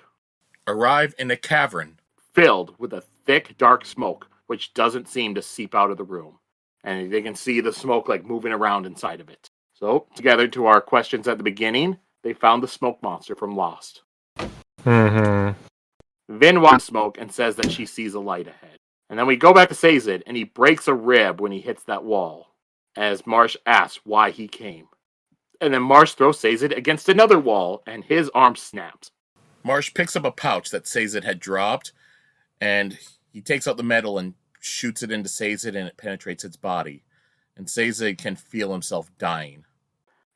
D: arrive in a cavern
A: filled with a thick, dark smoke, which doesn't seem to seep out of the room. And they can see the smoke like moving around inside of it. So, together to our questions at the beginning, they found the smoke monster from Lost.
B: Mm-hmm.
A: Vin watches smoke and says that she sees a light ahead. And then we go back to Sazed, and he breaks a rib when he hits that wall, as Marsh asks why he came. And then Marsh throws Sazed against another wall, and his arm snaps.
D: Marsh picks up a pouch that Sazed had dropped, and he takes out the metal and shoots it into Sazed, and it penetrates its body. And Sazed can feel himself dying.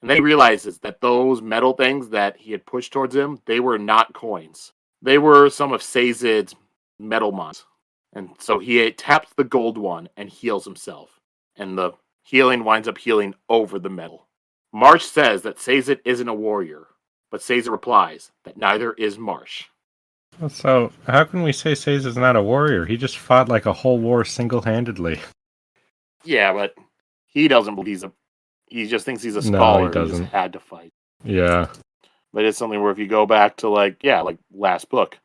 A: And then he realizes that those metal things that he had pushed towards him, they were not coins. They were some of Sazed's metal mons. And so he taps the gold one and heals himself. And the healing winds up healing over the metal. Marsh says that Sazed isn't a warrior, but Sazed replies that neither is Marsh.
B: So, how can we say Sazed is not a warrior? He just fought like a whole war single-handedly.
A: Yeah, but he doesn't believe he just thinks he's a scholar who just had to fight.
B: Yeah.
A: But it's something where if you go back to like last book,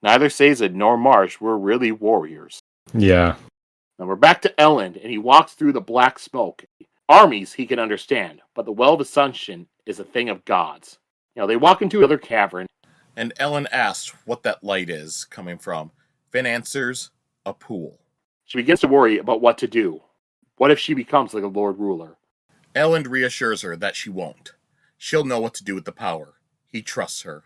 A: neither Sazed nor Marsh were really warriors.
B: Yeah.
A: And we're back to Elend, and he walks through the black smoke. Armies he can understand, but the Well of Ascension is a thing of gods. They walk into another cavern.
D: And Elend asks what that light is coming from. Vin answers, a pool.
A: She begins to worry about what to do. What if she becomes like a Lord Ruler?
D: Elend reassures her that she won't. She'll know what to do with the power. He trusts her.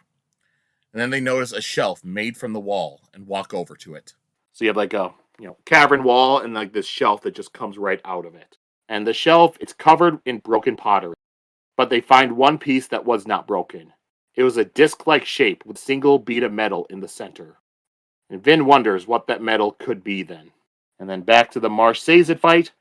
D: And then they notice a shelf made from the wall and walk over to it.
A: So you have like a cavern wall and like this shelf that just comes right out of it. And the shelf, it's covered in broken pottery. But they find one piece that was not broken. It was a disc-like shape with a single bead of metal in the center. And Vin wonders what that metal could be then. And then back to the Marsh-Sazed fight.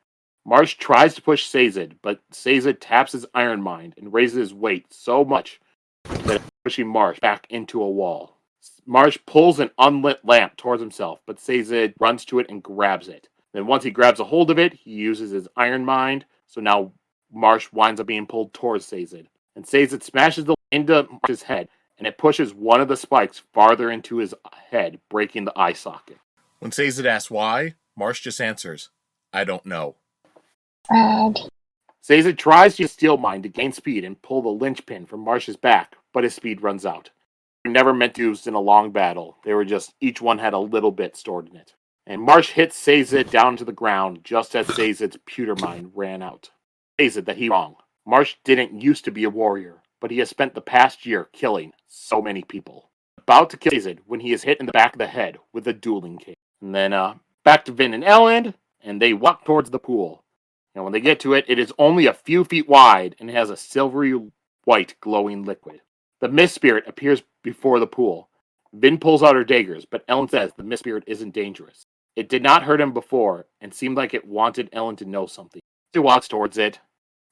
A: Marsh tries to push Sazed, but Sazed taps his iron mind and raises his weight so much that it's pushing Marsh back into a wall. Marsh pulls an unlit lamp towards himself, but Sazed runs to it and grabs it. Then once he grabs a hold of it, he uses his iron mind, so now Marsh winds up being pulled towards Sazed. And Sazed smashes the into Marsh's head, and it pushes one of the spikes farther into his head, breaking the eye socket.
D: When Sazed asks why, Marsh just answers, I don't know.
A: Sazed tries to use Steel Mind to gain speed and pull the linchpin from Marsh's back, but his speed runs out. They were never meant to use in a long battle. They were just, each one had a little bit stored in it. And Marsh hits Sazed down to the ground just as Sazed's pewter mind ran out. Sazed that he wrong. Marsh didn't used to be a warrior, but he has spent the past year killing so many people. About to kill Sazed when he is hit in the back of the head with a dueling cane. And then back to Vin and Elend, and they walk towards the pool. And when they get to it, it is only a few feet wide and has a silvery white glowing liquid. The mist spirit appears before the pool. Vin pulls out her daggers, but Elend says the mist spirit isn't dangerous. It did not hurt him before, and seemed like it wanted Elend to know something. She walks towards it,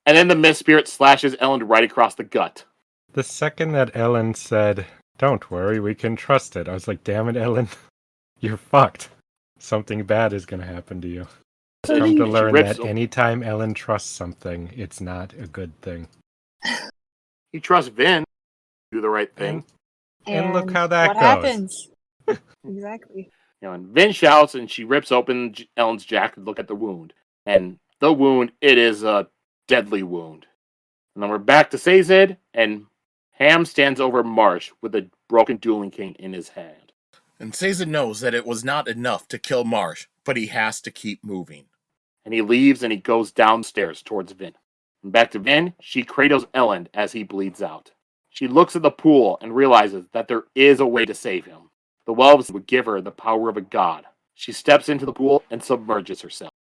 A: and then the mist spirit slashes Elend right across the gut.
B: The second that Elend said, "Don't worry, we can trust it," I was like, damn it, Elend, you're fucked. Something bad is going to happen to you. I've come to learn that anytime Elend trusts something, it's not a good thing.
A: He trusts Vin to do the right thing.
B: And look how that
C: what
B: goes.
C: happens? Exactly.
A: And Vin shouts, and she rips open Elend's jacket to look at the wound. And the wound, it is a deadly wound. And then we're back to Sazed, and Ham stands over Marsh with a broken dueling cane in his hand.
D: And Sazed knows that it was not enough to kill Marsh, but he has to keep moving.
A: And he leaves and he goes downstairs towards Vin. And back to Vin, she cradles Elend as he bleeds out. She looks at the pool and realizes that there is a way to save him. The Well of Ascension would give her the power of a god. She steps into the pool and submerges herself.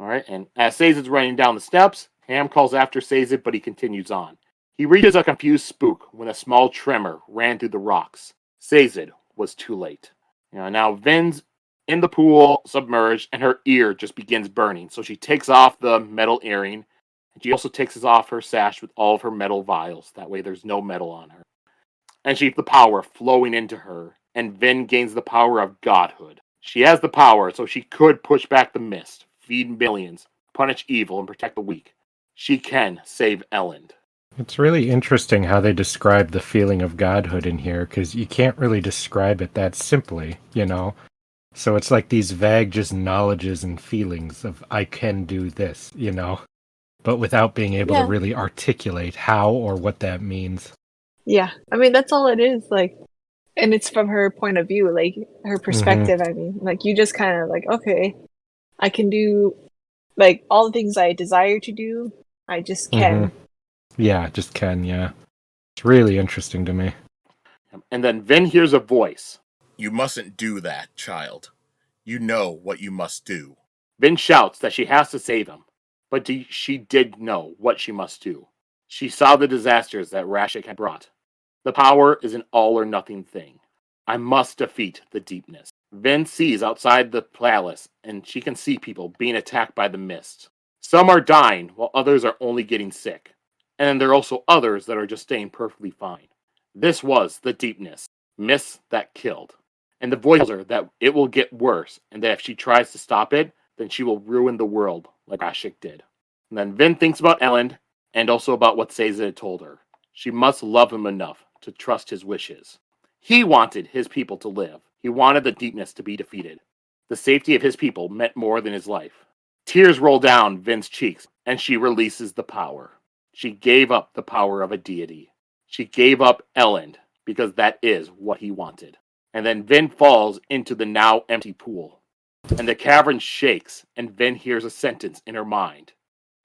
A: Alright, and as Sazed's running down the steps, Ham calls after Sazed, but he continues on. He reaches a confused spook when a small tremor ran through the rocks. Sazed was too late. Now Vin's in the pool, submerged, and her ear just begins burning. So she takes off the metal earring, and she also takes off her sash with all of her metal vials. That way there's no metal on her. And she has the power flowing into her, and Vin gains the power of godhood. She has the power, so she could push back the mist, feed millions, punish evil, and protect the weak. She can save Elend.
B: It's really interesting how they describe the feeling of godhood in here, because you can't really describe it that simply, you know? So it's like these vague just knowledges and feelings of, I can do this, you know? But without being able to really articulate how or what that means.
C: Yeah, I mean, that's all it is, like, and it's from her point of view, like, her perspective, I mean, like, you just kind of, like, okay, I can do, like, all the things I desire to do, I just can.
B: Yeah, just can, yeah. It's really interesting to me.
A: And then Vin hears a voice.
D: You mustn't do that, child. You know what you must do.
A: Vin shouts that she has to save him, but she did know what she must do. She saw the disasters that Rashik had brought. The power is an all-or-nothing thing. I must defeat the deepness. Vin sees outside the palace, and she can see people being attacked by the mist. Some are dying, while others are only getting sick. And then there are also others that are just staying perfectly fine. This was the deepness, mist that killed. And the voice tells her that it will get worse, and that if she tries to stop it, then she will ruin the world, like Rashik did. And then Vin thinks about Elend, and also about what Sazed had told her. She must love him enough to trust his wishes. He wanted his people to live. He wanted the deepness to be defeated. The safety of his people meant more than his life. Tears roll down Vin's cheeks, and she releases the power. She gave up the power of a deity. She gave up Elend, because that is what he wanted. And then Vin falls into the now empty pool. And the cavern shakes, and Vin hears a sentence in her mind.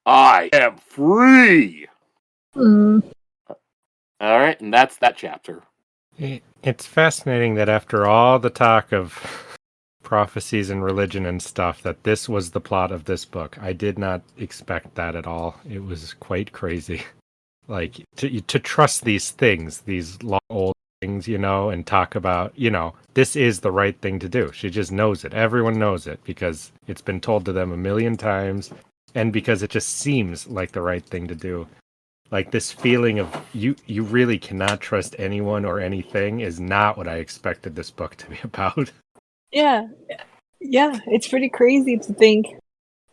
A: I am free! Alright, and that's that chapter.
B: It's fascinating that after all the talk of prophecies and religion and stuff, that this was the plot of this book. I did not expect that at all. It was quite crazy. Like, to trust these things, these long old things, you know, and talk about, you know, this is the right thing to do. She just knows it. Everyone knows it because it's been told to them a million times and because it just seems like the right thing to do. Like, this feeling of you really cannot trust anyone or anything is not what I expected this book to be about.
C: Yeah, it's pretty crazy to think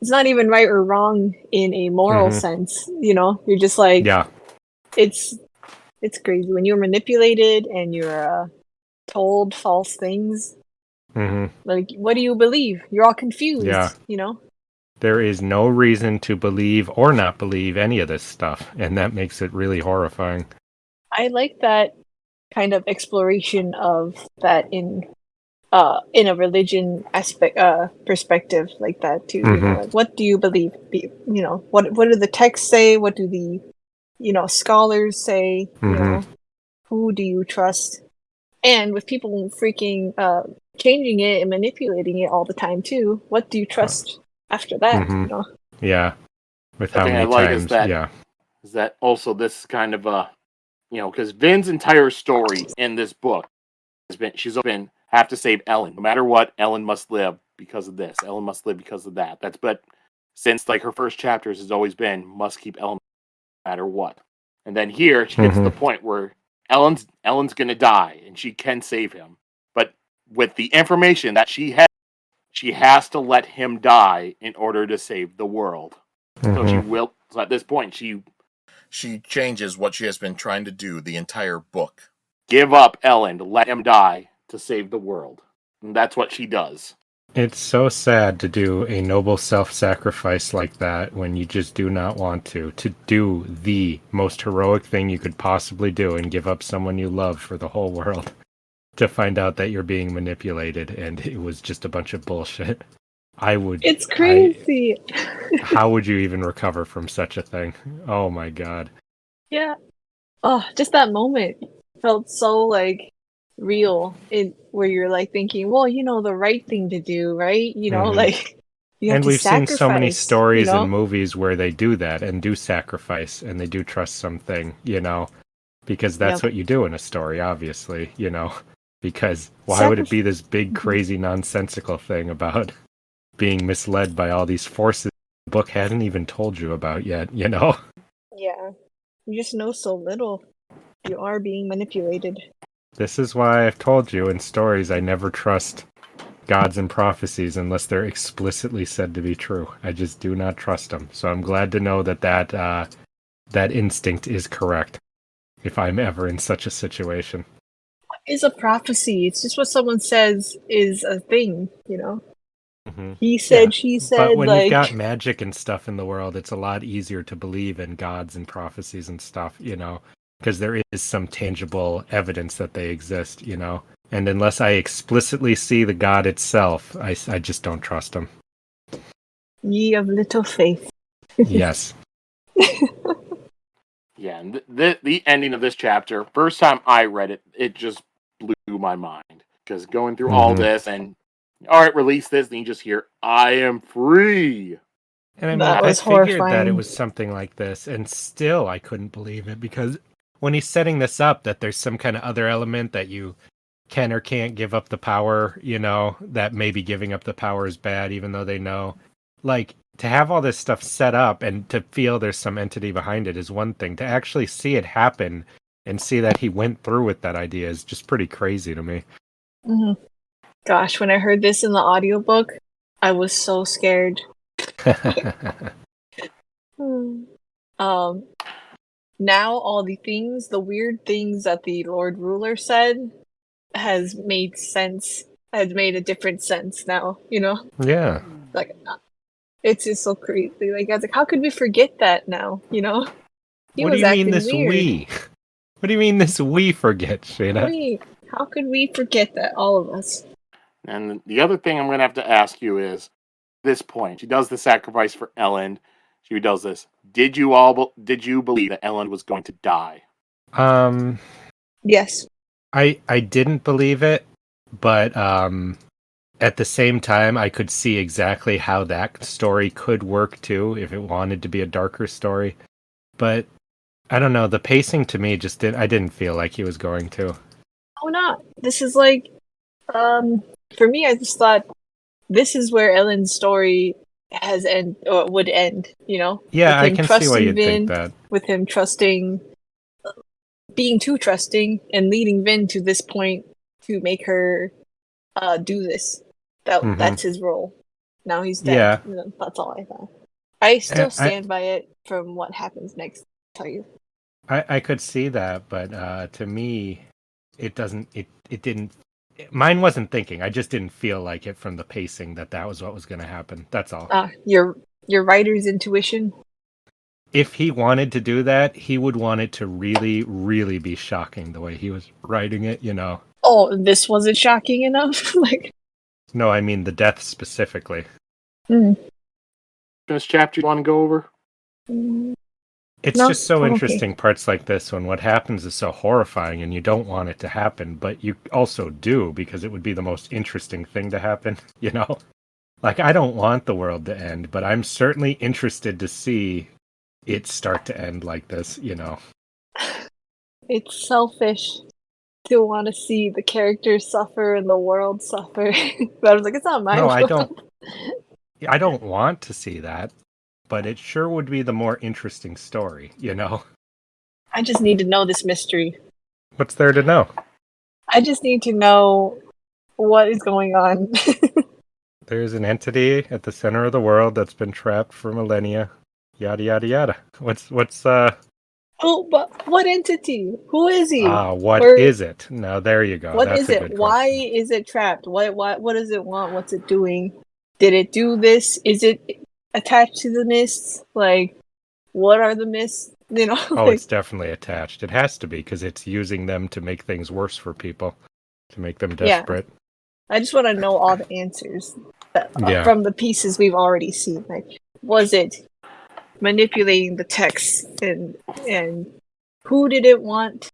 C: it's not even right or wrong in a moral sense, you know? You're just like, it's crazy. When you're manipulated and you're told false things, like, what do you believe? You're all confused, you know?
B: There is no reason to believe or not believe any of this stuff, and that makes it really horrifying.
C: I like that kind of exploration of that in a religion aspect perspective like that too. You know, like what do you believe? You know, what do the texts say? What do the scholars say? You know, who do you trust? And with people freaking changing it and manipulating it all the time too, what do you trust after that? You know?
B: Yeah. With
A: The
B: how
A: thing
B: many
A: I like
B: times?
A: is that also this kind of because Vin's entire story in this book has been she's been have to save Elend no matter what. Elend must live because of this. Elend must live because of that. But since like her first chapters has always been must keep Elend no matter what. And then here she gets to the point where Elend's gonna die and she can save him, but with the information that she has to let him die in order to save the world. So she will. So at this point, she
D: changes what she has been trying to do the entire book.
A: Give up Elend, let him die to save the world, and that's what she does.
B: It's so sad to do a noble self-sacrifice like that when you just do not want to do the most heroic thing you could possibly do and give up someone you love for the whole world to find out that you're being manipulated and it was just a bunch of bullshit. It's
C: crazy.
B: How would you even recover from such a thing? Oh my god.
C: Yeah. Oh, just that moment felt so like real where you're like thinking, well, the right thing to do, right? Like you have
B: and
C: to
B: we've seen so many stories
C: and
B: and movies where they do that and do sacrifice and they do trust something, because that's what you do in a story, obviously, because why would it be this big, crazy, nonsensical thing about being misled by all these forces the book hasn't even told you about yet,
C: Yeah. You just know so little. You are being manipulated.
B: This is why I've told you in stories I never trust gods and prophecies unless they're explicitly said to be true. I just do not trust them. So I'm glad to know that instinct is correct if I'm ever in such a situation.
C: What is a prophecy? It's just what someone says is a thing, He said, she said.
B: But when you've got magic and stuff in the world, it's a lot easier to believe in gods and prophecies and stuff, because there is some tangible evidence that they exist, And unless I explicitly see the god itself, I just don't trust him.
C: Ye of little faith.
B: Yes.
A: Yeah, and the ending of this chapter, first time I read it, it just blew my mind. Because going through all this and, all right, release this, and you just hear, I am free.
B: And I mean, I figured that it was something like this, and still I couldn't believe it, because when he's setting this up, that there's some kind of other element that you can or can't give up the power, that maybe giving up the power is bad, even though they know. Like, to have all this stuff set up and to feel there's some entity behind it is one thing. To actually see it happen and see that he went through with that idea is just pretty crazy to me.
C: Mm-hmm. Gosh, when I heard this in the audiobook, I was so scared. Now all the weird things that the Lord Ruler said has made sense. Has made a different sense now,
B: Yeah.
C: Like, it's just so crazy. Like, I was like, how could we forget that now, He
B: what
C: was
B: do you mean this
C: weird.
B: we? What do you mean this we forget, Sheta?
C: How could we forget that, all of us?
A: And the other thing I'm going to have to ask you is, this point, she does the sacrifice for Elend. She does this. Did you believe that Elend was going to die?
C: Yes.
B: I didn't believe it, but at the same time, I could see exactly how that story could work too, if it wanted to be a darker story. But I don't know, the pacing to me I didn't feel like he was going to.
C: Oh, not. This is like, for me, I just thought this is where Elend's story would end,
B: Yeah, I can see why you'd think that.
C: With him trusting, being too trusting, and leading Vin to this point to make her do this. That's his role. Now he's dead.
B: Yeah.
C: That's all I thought. I still stand by it from what happens next, I'll tell you.
B: I could see that, but to me, it didn't. Mine wasn't thinking. I just didn't feel like it from the pacing that was what was going to happen. That's all.
C: You're Your writer's intuition.
B: If he wanted to do that, he would want it to really, really be shocking the way he was writing it, you know.
C: Oh, this wasn't shocking enough? Like,
B: No, I mean the death specifically.
A: This chapter you want to go over?
B: It's
C: No?
B: just so
C: Okay.
B: interesting, parts like this, when what happens is so horrifying and you don't want it to happen, but you also do, because it would be the most interesting thing to happen, you know? Like, I don't want the world to end, but I'm certainly interested to see it start to end like this, you know?
C: It's selfish to want to see the characters suffer and the world suffer. But I was like, it's not my
B: No,
C: world.
B: I don't want to see that, but it sure would be the more interesting story, you know?
C: I just need to know this mystery.
B: What's there to know?
C: I just need to know what is going on.
B: There's an entity at the center of the world that's been trapped for millennia. Yada yada yada. What's
C: Oh, but what entity? Who is he?
B: what
C: Or
B: is it? Now there you go.
C: what
B: That's
C: is
B: a
C: it?
B: good
C: Why
B: question.
C: is it trapped? What does it want? What's it doing? Did it do this? Is it attached to the mists? Like, what are the mists? You know,
B: Oh,
C: like,
B: it's definitely attached. It has to be, because it's using them to make things worse for people, to make them
C: yeah.
B: desperate.
C: I just want to know all the answers
B: Yeah.
C: from the pieces we've already seen. Like, was it manipulating the text, and who did it want?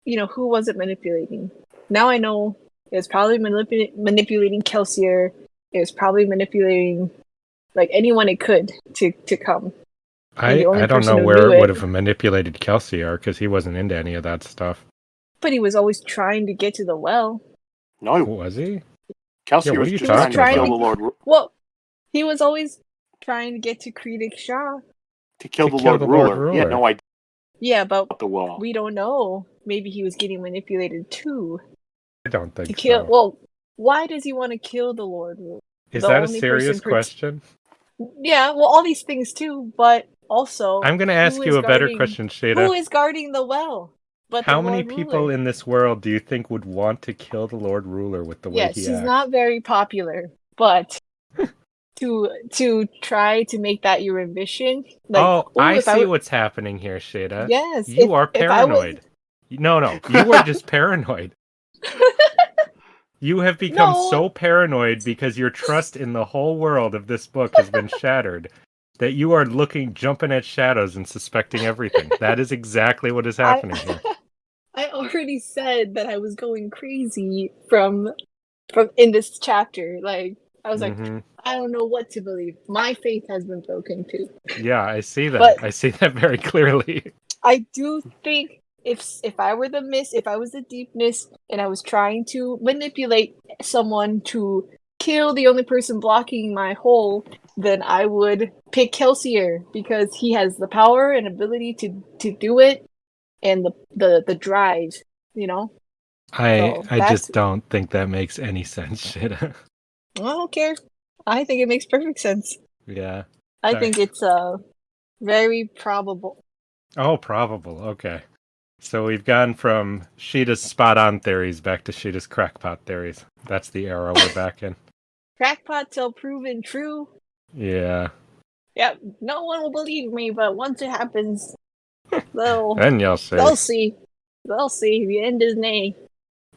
C: You know, who was it manipulating? Now I know it was probably manipulating Kelsier. It was probably manipulating like anyone it could to come. And the only
B: I don't
C: person
B: know
C: who
B: where
C: knew
B: it would
C: it,
B: have manipulated Kelsier, because he wasn't into any of that stuff.
C: but he was always trying to get to the well.
A: No,
B: Was he?
A: Kelsey
B: Yeah, what
A: was
B: are you
A: just
B: talking
A: trying to kill
B: about?
A: the Lord
C: Well, he was always trying to get to Kredik Shah.
A: to kill
B: To
A: the
B: kill
A: Lord
B: the Lord
A: Ruler. He had
B: Ruler.
A: no idea
C: Yeah, but
A: about the wall.
C: we don't know. Maybe he was getting manipulated too
B: I don't
C: to
B: think
C: kill.
B: so.
C: Well, why does he want to kill the Lord Ruler?
B: Is
C: The
B: that a
C: only
B: serious
C: person
B: question?
C: Yeah, well, all these things too, but also,
B: I'm going to ask you a better question,
C: who
B: Sheta.
C: is guarding the well? But the
B: How many
C: Lord
B: people
C: Ruler.
B: in this world do you think would want to kill the Lord Ruler with the way
C: Yes,
B: he
C: he's
B: acts?
C: not very popular, but to try to make that your ambition, like,
B: Oh,
C: ooh,
B: I
C: if I
B: see
C: were,
B: what's happening here, Sheta.
C: yes,
B: You are
C: if I was,
B: paranoid. No, you are just paranoid. You have become
C: no,
B: so paranoid because your trust in the whole world of this book has been shattered that you are jumping at shadows and suspecting everything. That is exactly what is happening here.
C: I already said that I was going crazy from in this chapter. Like, I was like,
B: Hmm.
C: I don't know what to believe. My faith has been broken too.
B: Yeah, I see that.
C: But
B: I see that very clearly.
C: I do think if I were the mist, if I was the deepness, and I was trying to manipulate someone to kill the only person blocking my hole, then I would pick Kelsier because he has the power and ability to do it, and the drive, you know. So
B: I
C: that's
B: just don't think that makes any sense, Sheta.
C: I don't care. I think it makes perfect sense.
B: Yeah.
C: I
B: Sorry.
C: think it's very probable.
B: Oh, probable. Okay. So we've gone from Sheeta's spot-on theories back to Sheeta's crackpot theories. That's the era we're back in.
C: Crackpot till proven true.
B: Yeah.
C: Yep, no one will believe me, but once it happens, they'll
B: Then you'll see.
C: they'll see. They'll see. The end is nay.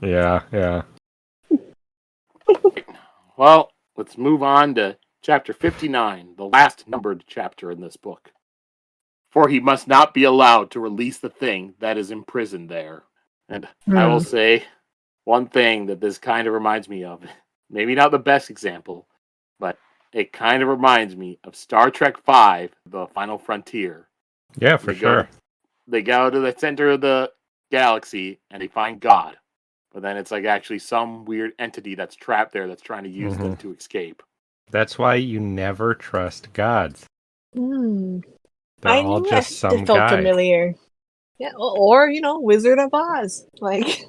B: Yeah.
A: Well, let's move on to chapter 59, the last numbered chapter in this book. For he must not be allowed to release the thing that is imprisoned there. And I will say one thing that this kind of reminds me of. Maybe not the best example, but it kind of reminds me of Star Trek V, The Final Frontier.
B: Yeah, for sure.
A: They go to the center of the galaxy and they find God. But then it's like actually some weird entity that's trapped there that's trying to use them to escape.
B: That's why you never trust gods. They're
C: I
B: all
C: knew
B: just some
C: it felt
B: guy.
C: familiar. Yeah, or Wizard of Oz. Like,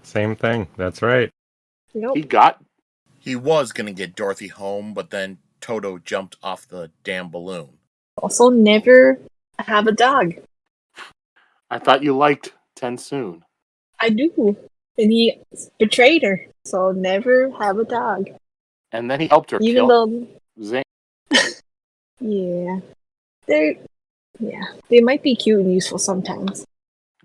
B: Same thing. That's right.
C: nope.
D: He was going to get Dorothy home, but then Toto jumped off the damn balloon.
C: Also, never have a dog.
A: I thought you liked Tensoon.
C: I do, and he betrayed her. So never have a dog.
A: And then he helped her
C: Even
A: kill
C: though
A: Zane.
C: Yeah. They they might be cute and useful sometimes.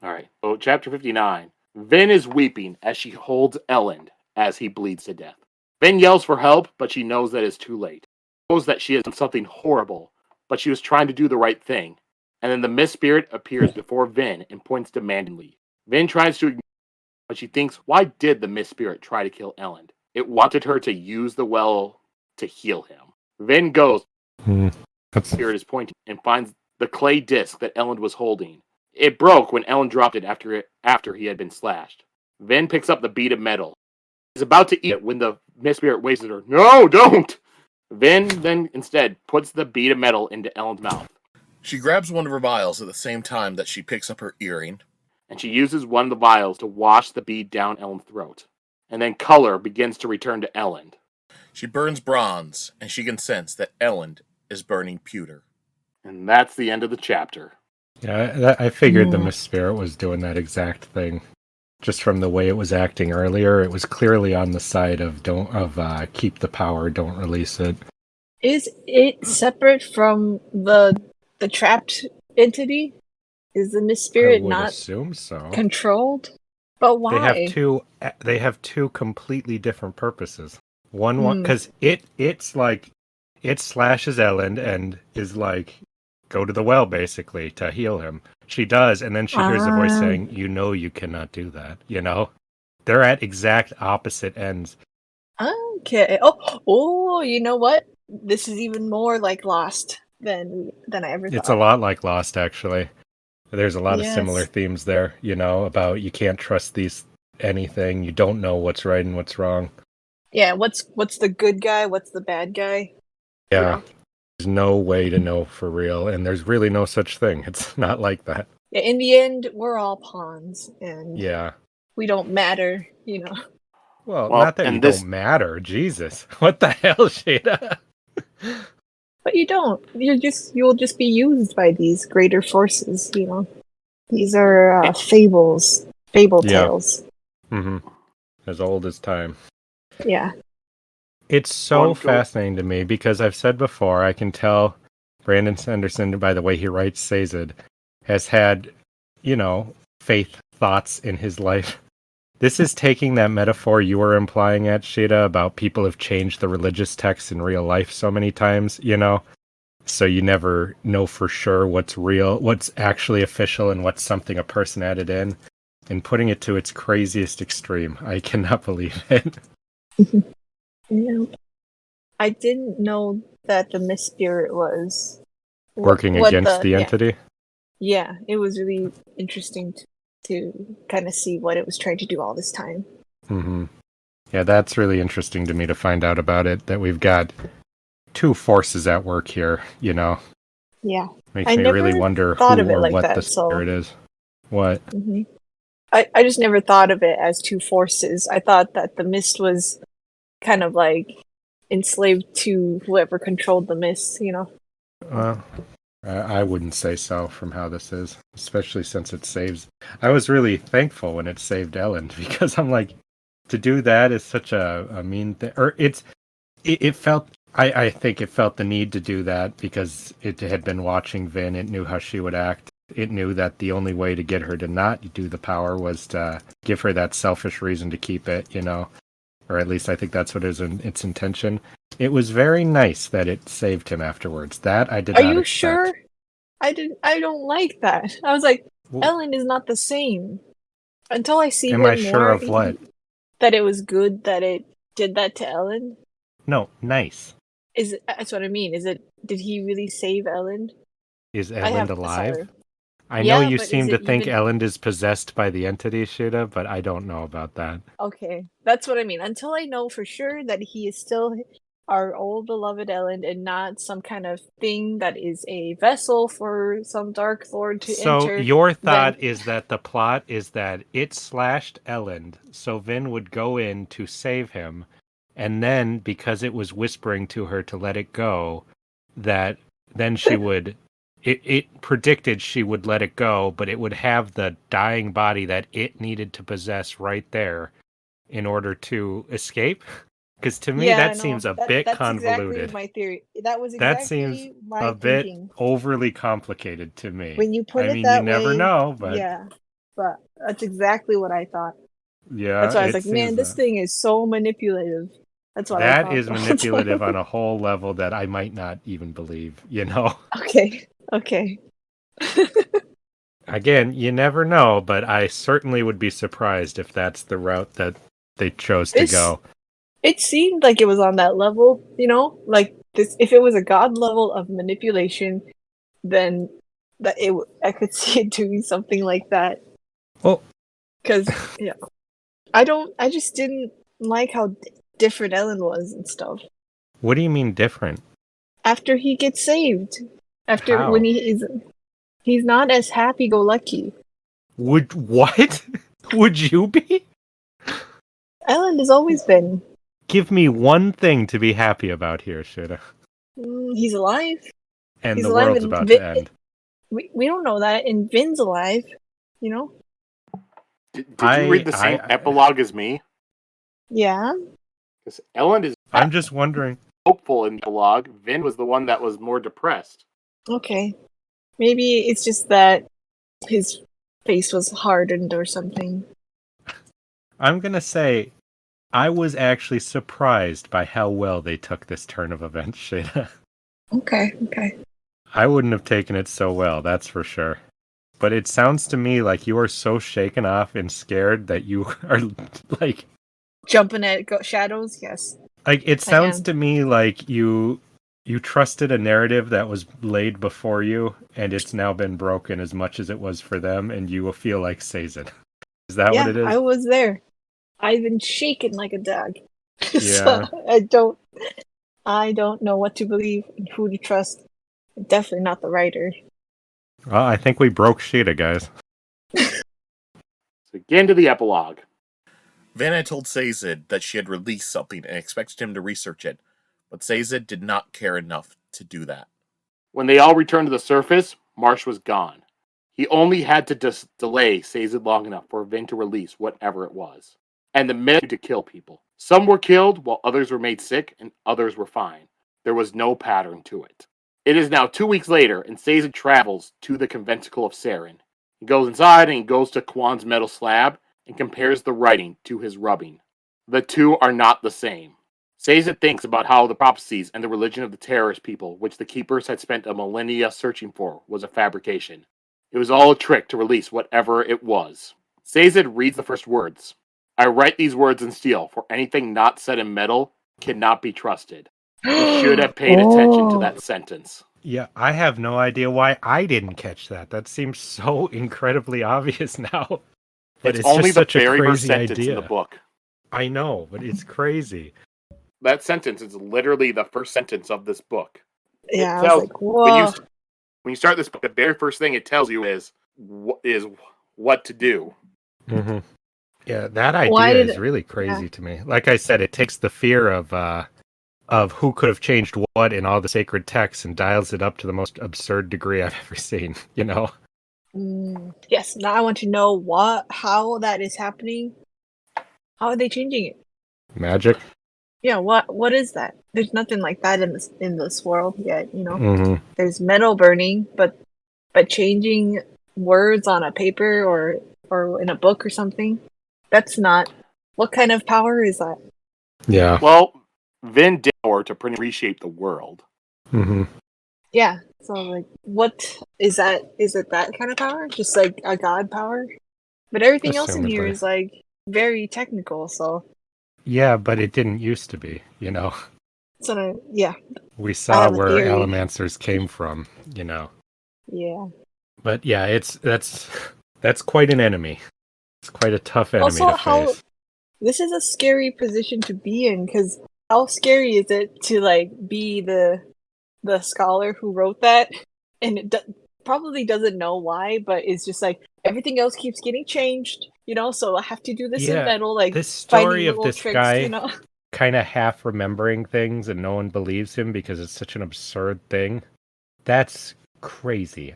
A: All right. So, chapter 59. Vin is weeping as she holds Elend as he bleeds to death. Vin yells for help, but she knows that it's too late. She knows that she has done something horrible, but she was trying to do the right thing. And then the Mist Spirit appears before Vin and points demandingly. Vin tries to ignore, but she thinks, why did the Mist Spirit try to kill Elend? It wanted her to use the well to heal him. Vin goes, the Spirit is pointing, and finds the clay disc that Elend was holding. It broke when Elend dropped it after he had been slashed. Vin picks up the bead of metal. He's about to eat it when the Mist Spirit waves at her. No, don't! Vin then instead puts the bead of metal into Elend's mouth.
D: She grabs one of her vials at the same time that she picks up her earring.
A: And she uses one of the vials to wash the bead down Elend's throat. And then color begins to return to Elend.
D: She burns bronze, and she can sense that Elend is burning pewter.
A: And that's the end of the chapter.
B: Yeah, I figured the Mist Spirit was doing that exact thing. Just from the way it was acting earlier, it was clearly on the side of keep the power, don't release it.
C: Is it separate from the trapped entity? Is the Mist Spirit
B: I would
C: not
B: assume so.
C: controlled? But why?
B: They have two completely different purposes. One because it's like it slashes Elend and is like, go to the well basically to heal him. She does, and then she hears a voice saying, "You know you cannot do that." You know, they're at exact opposite ends.
C: Okay. Oh, you know what? This is even more like Lost than I ever thought.
B: It's a lot like Lost, actually. There's a lot of
C: Yes.
B: similar themes there. You know, about you can't trust anything. You don't know what's right and what's wrong.
C: Yeah. What's the good guy? What's the bad guy?
B: Yeah.
C: You know?
B: There's no way to know for real, and there's really no such thing. It's not like that.
C: Yeah. In the end, we're all pawns, and
B: Yeah.
C: we don't matter. You know.
B: Well, not that you don't matter. Jesus, what the hell, Sheta?
C: But you don't. You'll just be used by these greater forces. You know. These are fable tales.
B: Mm-hmm. As old as time.
C: Yeah.
B: It's so fascinating to me because I've said before, I can tell Brandon Sanderson, by the way he writes Sazed, has had, faith thoughts in his life. This is taking that metaphor you were implying at, Sheta, about people have changed the religious texts in real life so many times, so you never know for sure what's real, what's actually official, and what's something a person added in, and putting it to its craziest extreme. I cannot believe it.
C: Yeah. I didn't know that the Mist Spirit was
B: working against the entity.
C: Yeah, it was really interesting to kind of see what it was trying to do all this time.
B: Mm-hmm. Yeah, that's really interesting to me to find out about it, that we've got two forces at work here,
C: Yeah.
B: Makes me really wonder who or
C: like
B: what
C: that,
B: the spirit is. What?
C: Mm-hmm. I just never thought of it as two forces. I thought that the mist was kind of like enslaved to whoever controlled the mist,
B: Well, I wouldn't say so from how this is, especially since it saves. I was really thankful when it saved Elend, because I'm like, to do that is such a mean thing. Or it felt, I think it felt the need to do that because it had been watching Vin. It knew how she would act. It knew that the only way to get her to not do the power was to give her that selfish reason to keep it, or at least I think that's what is its intention. It was very nice that it saved him afterwards. That I did not expect. Are you
C: sure? I don't like that. I was like, Elend is not the same. Until I see him more. Am I sure of what? That it was good that it did that to Elend?
B: No, nice.
C: That's what I mean. Did he really save Elend?
B: Is Elend alive? I know you seem to think Elend is possessed by the entity, Sheta, but I don't know about that.
C: Okay, that's what I mean. Until I know for sure that he is still our old beloved Elend and not some kind of thing that is a vessel for some Dark Lord to enter. So
B: your thought is that the plot is that it slashed Elend, so Vin would go in to save him, and then because it was whispering to her to let it go, that then she would... It predicted she would let it go, but it would have the dying body that it needed to possess right there in order to escape. Because to me,
C: Yeah,
B: that
C: no,
B: seems a bit
C: that's exactly
B: convoluted.
C: my theory. That was
B: That seems
C: exactly my
B: a bit
C: thinking.
B: overly complicated to me.
C: When you put
B: I
C: it
B: mean, you
C: that
B: never
C: way,
B: know, but
C: yeah. But that's exactly what I thought.
B: yeah,
C: That's why I was
B: it
C: like, man,
B: seems
C: this
B: that.
C: thing is so manipulative. That's what I
B: That
C: thought.
B: is manipulative on a whole level that I might not even believe, you know?
C: Okay, okay.
B: Again, you never know, but I certainly would be surprised if that's the route that they chose to
C: This
B: go.
C: It seemed like it was on that level, like this. If it was a god level of manipulation, then I could see it doing something like that.
B: Well,
C: Because I just didn't like how different Ellen was and stuff.
B: what do you mean different?
C: After he gets saved, after when
B: How?
C: he's not as happy-go-lucky.
B: What? Would you be?
C: Ellen has always been.
B: Give me one thing to be happy about here, Sheta.
C: He's alive.
B: And
C: He's
B: the
C: alive,
B: world's
C: and
B: about to end.
C: we don't know that. And Vin's alive.
A: Did you read the same epilogue as me?
C: Yeah.
A: Because Elend is
B: I'm just wondering.
A: hopeful in the epilogue. Vin was the one that was more depressed.
C: Okay. Maybe it's just that his face was hardened or something.
B: I'm going to say I was actually surprised by how well they took this turn of events, Sheta.
C: Okay.
B: I wouldn't have taken it so well, that's for sure. But it sounds to me like you are so shaken off and scared that you are like
C: Jumping at shadows, yes.
B: Like it
C: I
B: sounds
C: am.
B: to me like you trusted a narrative that was laid before you, and it's now been broken as much as it was for them, and you will feel like Sazed. Is that what
C: Yeah,
B: it is?
C: I was there. I've been shaken like a dog.
B: Yeah.
C: So I don't know what to believe and who to trust. Definitely not the writer.
B: Well, I think we broke Sheta, guys.
A: So again to the epilogue.
D: Vanna told Sazed that she had released something and expected him to research it, but Sazed did not care enough to do that.
A: When they all returned to the surface, Marsh was gone. He only had to delay Sazed long enough for Vin to release whatever it was. And the men to kill people. Some were killed while others were made sick and others were fine. There was no pattern to it. It is now 2 weeks later and Sazed travels to the conventicle of Saren. He goes inside and he goes to Kwan's metal slab and compares the writing to his rubbing. The two are not the same. Sazed thinks about how the prophecies and the religion of the terrorist people, which the Keepers had spent a millennia searching for, was a fabrication. It was all a trick to release whatever it was. Sazed reads the first words. I write these words in steel, for anything not said in metal cannot be trusted. He should have paid attention to that sentence.
B: Yeah, I have no idea why I didn't catch that. That seems so incredibly obvious now. But it's
A: only
B: just
A: the
B: such a
A: very first
B: crazy
A: sentence
B: idea.
A: in the book.
B: I know, but it's crazy.
A: That sentence is literally the first sentence of this book.
C: Yeah, I was like, whoa.
A: When you start this book, the very first thing it tells you is what to do.
B: Mm-hmm. Yeah, that idea is really crazy to me. Like I said, it takes the fear of who could have changed what in all the sacred texts and dials it up to the most absurd degree I've ever seen, you know?
C: Yes, now I want to know how that is happening. How are they changing it?
B: Magic?
C: Yeah, what is that? There's nothing like that in this world yet,
B: Mm-hmm.
C: There's metal burning, but changing words on a paper or in a book or something, that's not. What kind of power is that?
B: Yeah.
A: Well, Vin did more to reshape the world.
B: Mm-hmm.
C: Yeah. So like, what is that? Is it that kind of power? Just like a god power? But everything else in here is like very technical. So.
B: Yeah, but it didn't used to be, you know.
C: So yeah.
B: We saw where Allomancers came from, you know.
C: Yeah.
B: But yeah, that's quite an enemy. It's quite a tough enemy to face.
C: This is a scary position to be in, because how scary is it to like be the scholar who wrote that, and it probably doesn't know why, but it's just like everything else keeps getting changed, so I have to do this in metal, like
B: this story of this
C: tricks,
B: guy kind of half remembering things and no one believes him because it's such an absurd thing. That's crazy.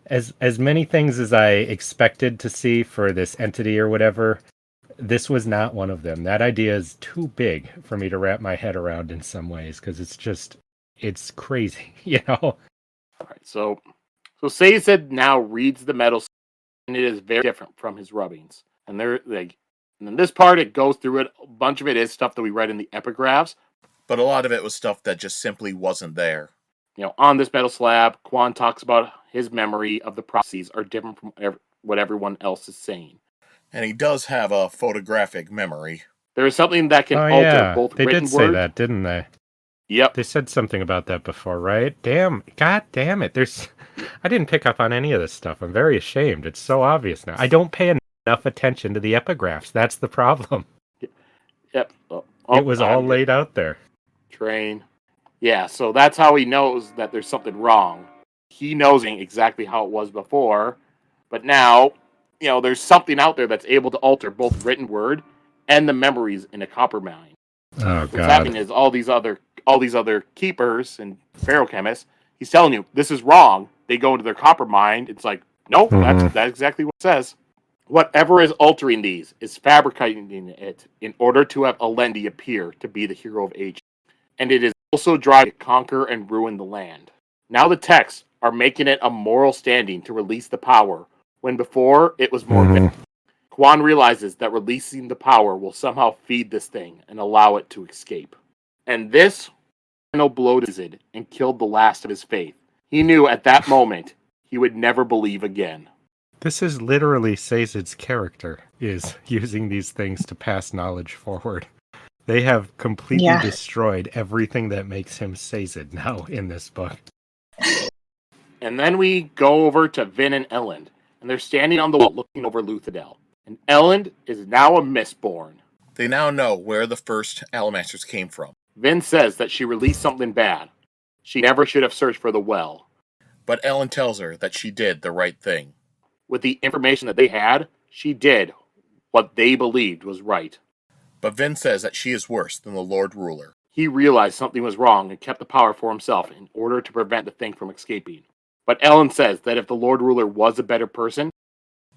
B: As many things as I expected to see for this entity or whatever, this was not one of them. That idea is too big for me to wrap my head around in some ways, because it's crazy, you know?
A: All right, so Sazed now reads the metal, and it is very different from his rubbings. And they're like, and in this part, it goes through it. A bunch of it is stuff that we read in the epigraphs,
D: But a lot of it was stuff that just simply wasn't there.
A: On this metal slab, Quan talks about his memory of the prophecies are different from what everyone else is saying.
D: And he does have a photographic memory.
A: There is something that can
B: Oh
A: alter
B: yeah,
A: both
B: they
A: written
B: did say
A: word.
B: that, didn't they?
A: Yep.
B: They said something about that before, right? God damn it. I didn't pick up on any of this stuff. I'm very ashamed. It's so obvious now. I don't pay enough attention to the epigraphs. That's the problem.
A: Yep.
B: It was all laid out there.
A: Train. Yeah, so that's how he knows that there's something wrong. He knows exactly how it was before, but now, there's something out there that's able to alter both written word and the memories in a copper mine.
B: Oh
A: What's
B: god.
A: happening is all these other keepers and ferrochemists, he's telling you this is wrong. They go into their copper mine. It's like, nope, that's exactly what it says. Whatever is altering these is fabricating it in order to have Elend appear to be the hero of ages. And it is also driving to conquer and ruin the land. Now the texts are making it a moral standing to release the power, when before it was more Quan realizes that releasing the power will somehow feed this thing and allow it to escape. And this final blow to Sazed and killed the last of his faith. He knew at that moment he would never believe again.
B: This is literally Sazed's character, is using these things to pass knowledge forward. They have completely destroyed everything that makes him Sazed now in this book.
A: And then we go over to Vin and Elend, and they're standing on the wall looking over Luthadel. And Elend is now a Mistborn.
D: They now know where the first Alamasters came from.
A: Vin says that she released something bad. She never should have searched for the well.
D: But Elend tells her that she did the right thing.
A: With the information that they had, she did what they believed was right.
D: But Vin says that she is worse than the Lord Ruler.
A: He realized something was wrong and kept the power for himself in order to prevent the thing from escaping. But Elend says that if the Lord Ruler was a better person,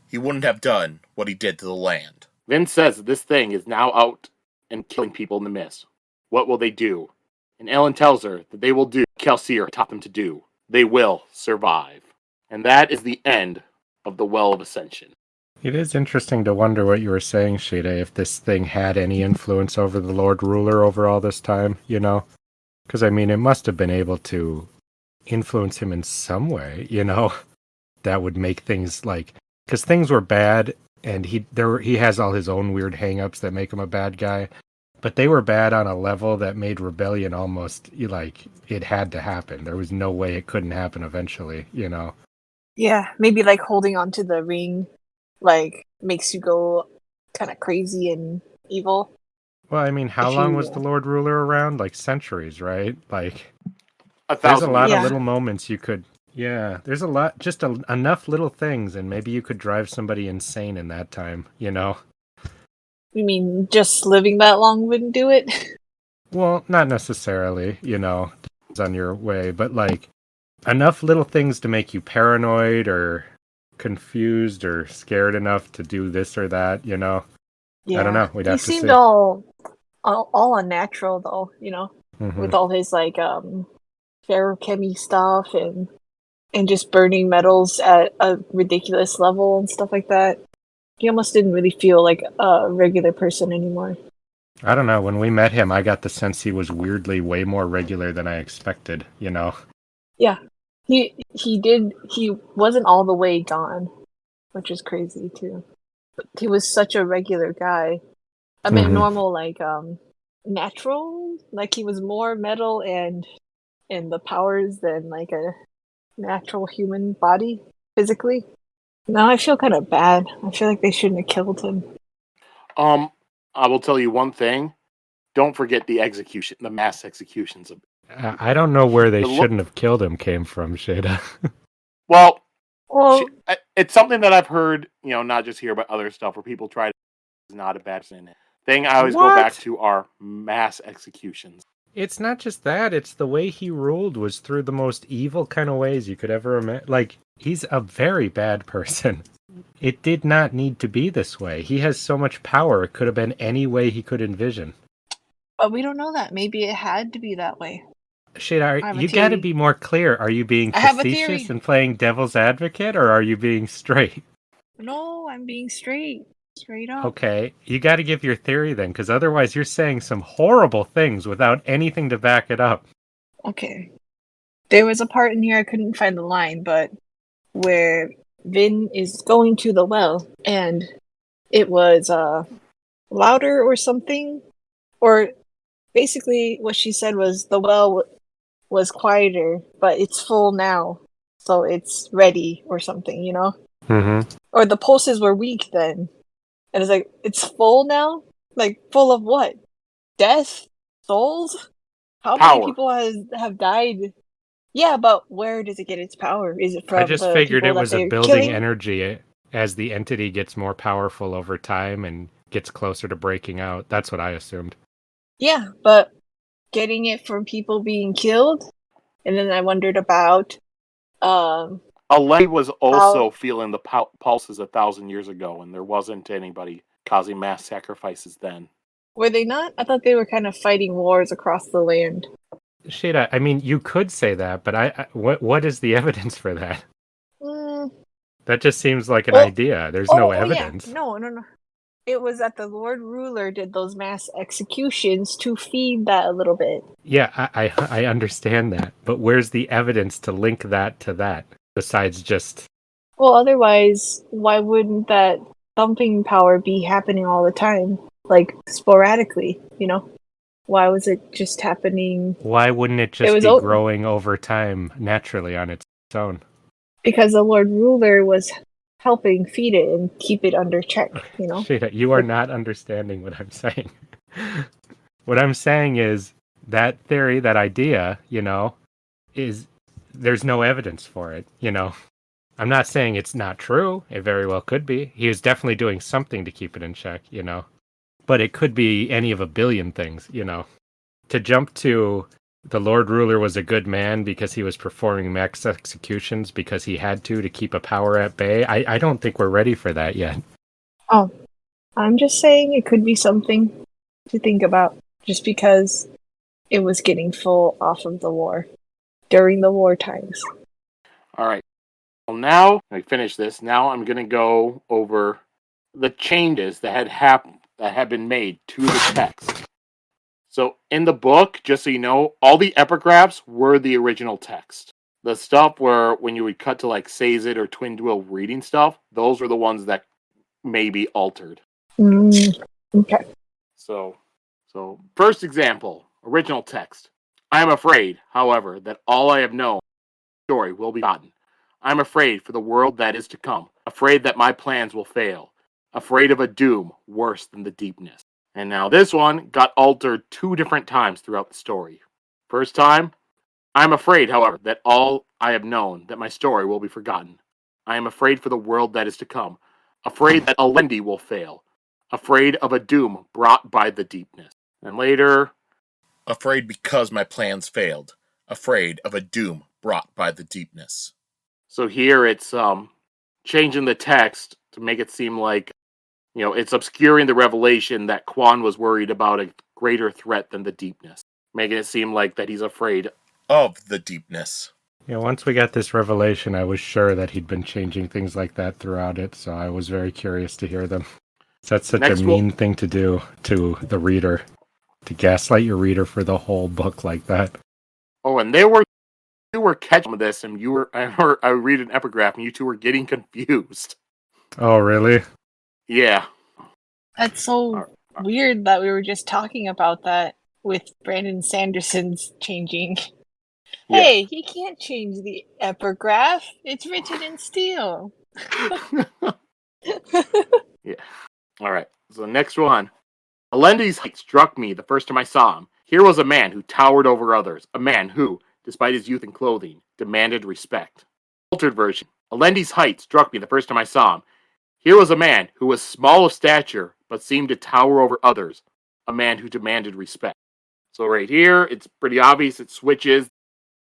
D: he wouldn't have done what he did to the land.
A: Vin says that this thing is now out and killing people in the mist. What will they do? And Elend tells her that they will do what Kelsier taught them to do. They will survive. And that is the end of the Well of Ascension.
B: It is interesting to wonder what you were saying, Sheta, if this thing had any influence over the Lord Ruler over all this time, Because, it must have been able to influence him in some way, that would make things because things were bad, and he has all his own weird hang-ups that make him a bad guy, but they were bad on a level that made rebellion almost, it had to happen. There was no way it couldn't happen eventually,
C: Yeah, maybe holding on to the ring, makes you go kind of crazy and evil.
B: Well, how long was the Lord Ruler around? Centuries, right?
A: 1,000
B: there's a lot
C: years.
B: of little moments you could... Yeah, there's a lot, just enough little things, and maybe you could drive somebody insane in that time,
C: You mean just living that long wouldn't do it?
B: Well, not necessarily, depends on your way, but enough little things to make you paranoid or confused or scared enough to do this or that,
C: Yeah.
B: I don't know. We'd have to
C: He seemed
B: see.
C: all unnatural though,
B: Mm-hmm.
C: with all his ferrochemy stuff and just burning metals at a ridiculous level and stuff like that. He almost didn't really feel like a regular person anymore.
B: I don't know. When we met him, I got the sense he was weirdly way more regular than I expected,
C: Yeah. He wasn't all the way gone, which is crazy too. But he was such a regular guy. I mean, normal, natural. He was more metal and the powers than a natural human body physically. Now I feel kind of bad. I feel like they shouldn't have killed him.
A: I will tell you one thing. Don't forget the mass executions.
B: I don't know where they shouldn't have killed him came from, Sheta.
A: Well, it's something that I've heard, not just here, but other stuff where people try to... It's not a bad thing. I always go back to our mass executions.
B: It's not just that. It's the way he ruled was through the most evil kind of ways you could ever imagine. He's a very bad person. It did not need to be this way. He has so much power, it could have been any way he could envision.
C: But we don't know that. Maybe it had to be that way.
B: Sheta,
C: I have a
B: you got to
C: theory.
B: be more clear. Are you being
C: I have a
B: facetious
C: theory.
B: and playing devil's advocate, or are you being straight?
C: No, I'm being straight. Straight up.
B: Okay, you got to give your theory then, because otherwise you're saying some horrible things without anything to back it up.
C: Okay. There was a part in here I couldn't find the line, but where Vin is going to the well and it was louder or something, or basically what she said was the well was quieter, but it's full now, so it's ready or something, you know?
B: Mm-hmm.
C: Or the pulses were weak then. And it's like, it's full now? Like, full of what? Death? Souls? How many
A: Power.
C: people have died? Yeah, but where does it get its power? Is it
B: I
C: from
B: just
C: the
B: figured
C: people
B: it
C: that
B: was a
C: they're
B: building
C: killing?
B: energy as the entity gets more powerful over time and gets closer to breaking out. That's what I assumed.
C: Yeah, but getting it from people being killed? And then I wondered about
A: Elend was also
C: how
A: feeling the pulses 1,000 years ago, and there wasn't anybody causing mass sacrifices then.
C: were they not? I thought they were kind of fighting wars across the land.
B: Sheta, I mean, you could say that, but what is the evidence for that?
C: Mm,
B: That just seems like an
C: well,
B: idea. There's no
C: oh yeah,
B: evidence.
C: no. It was that the Lord Ruler did those mass executions to feed that a little bit.
B: Yeah, I understand that, but where's the evidence to link that to that besides just
C: Well, otherwise, why wouldn't that thumping power be happening all the time, like sporadically? You know, why was it just happening?
B: why wouldn't it
C: It
B: just
C: was
B: be growing over time naturally on its own?
C: because the Lord Ruler was helping feed it and keep it under check. You know,
B: Sheta, you are
C: like,
B: not understanding what I'm saying. What I'm saying is that theory, that idea, is there's no evidence for it, I'm not saying it's not true. It very well could be. He is definitely doing something to keep it in check, But it could be any of a billion things. To jump to the Lord Ruler was a good man because he was performing max executions because he had to keep a power at bay. I don't think we're ready for that yet.
C: oh, I'm just saying it could be something to think about, just because it was getting full off of the war during the war times.
A: All right. Well, now I finish this. Now I'm going to go over the changes that had been made to the text. So in the book, just so you know, all the epigraphs were the original text. The stuff where when you would cut to like Sazed or Twin Dwell reading stuff, those were the ones that may be altered.
C: Okay.
A: So first example, original text. I am afraid, however, that all I have known story will be forgotten. I am afraid for the world that is to come, afraid that my plans will fail, afraid of a doom worse than the deepness. And now this one got altered 2 different times throughout the story. First time, I am afraid, however, that all I have known, that my story will be forgotten. I am afraid for the world that is to come, afraid that Elendi will fail, afraid of a doom brought by the deepness. And later,
D: Afraid because my plans failed, afraid of a doom brought by the deepness.
A: so here it's changing the text to make it seem like, it's obscuring the revelation that Quan was worried about a greater threat than the deepness, making it seem like that he's afraid.
D: Of the deepness.
B: Once we got this revelation, I was sure that he'd been changing things like that throughout it, so I was very curious to hear them. That's such
A: Next
B: a mean thing to do to the reader, to gaslight your reader for the whole book like that.
A: Oh, and you were catching this, and I read an epigraph, and you two were getting confused.
B: Oh, really?
A: Yeah.
C: That's so weird that we were just talking about that with Brandon Sanderson's changing.
A: Yeah.
C: Hey, he can't change the epigraph. It's written in steel.
A: Yeah. All right. So next one. Elendi's height struck me the first time I saw him. Here was a man who towered over others, a man who, despite his youth and clothing, demanded respect. Altered version. Elendi's height struck me the first time I saw him. Here was a man who was small of stature, but seemed to tower over others, a man who demanded respect. So right here, it's pretty obvious it switches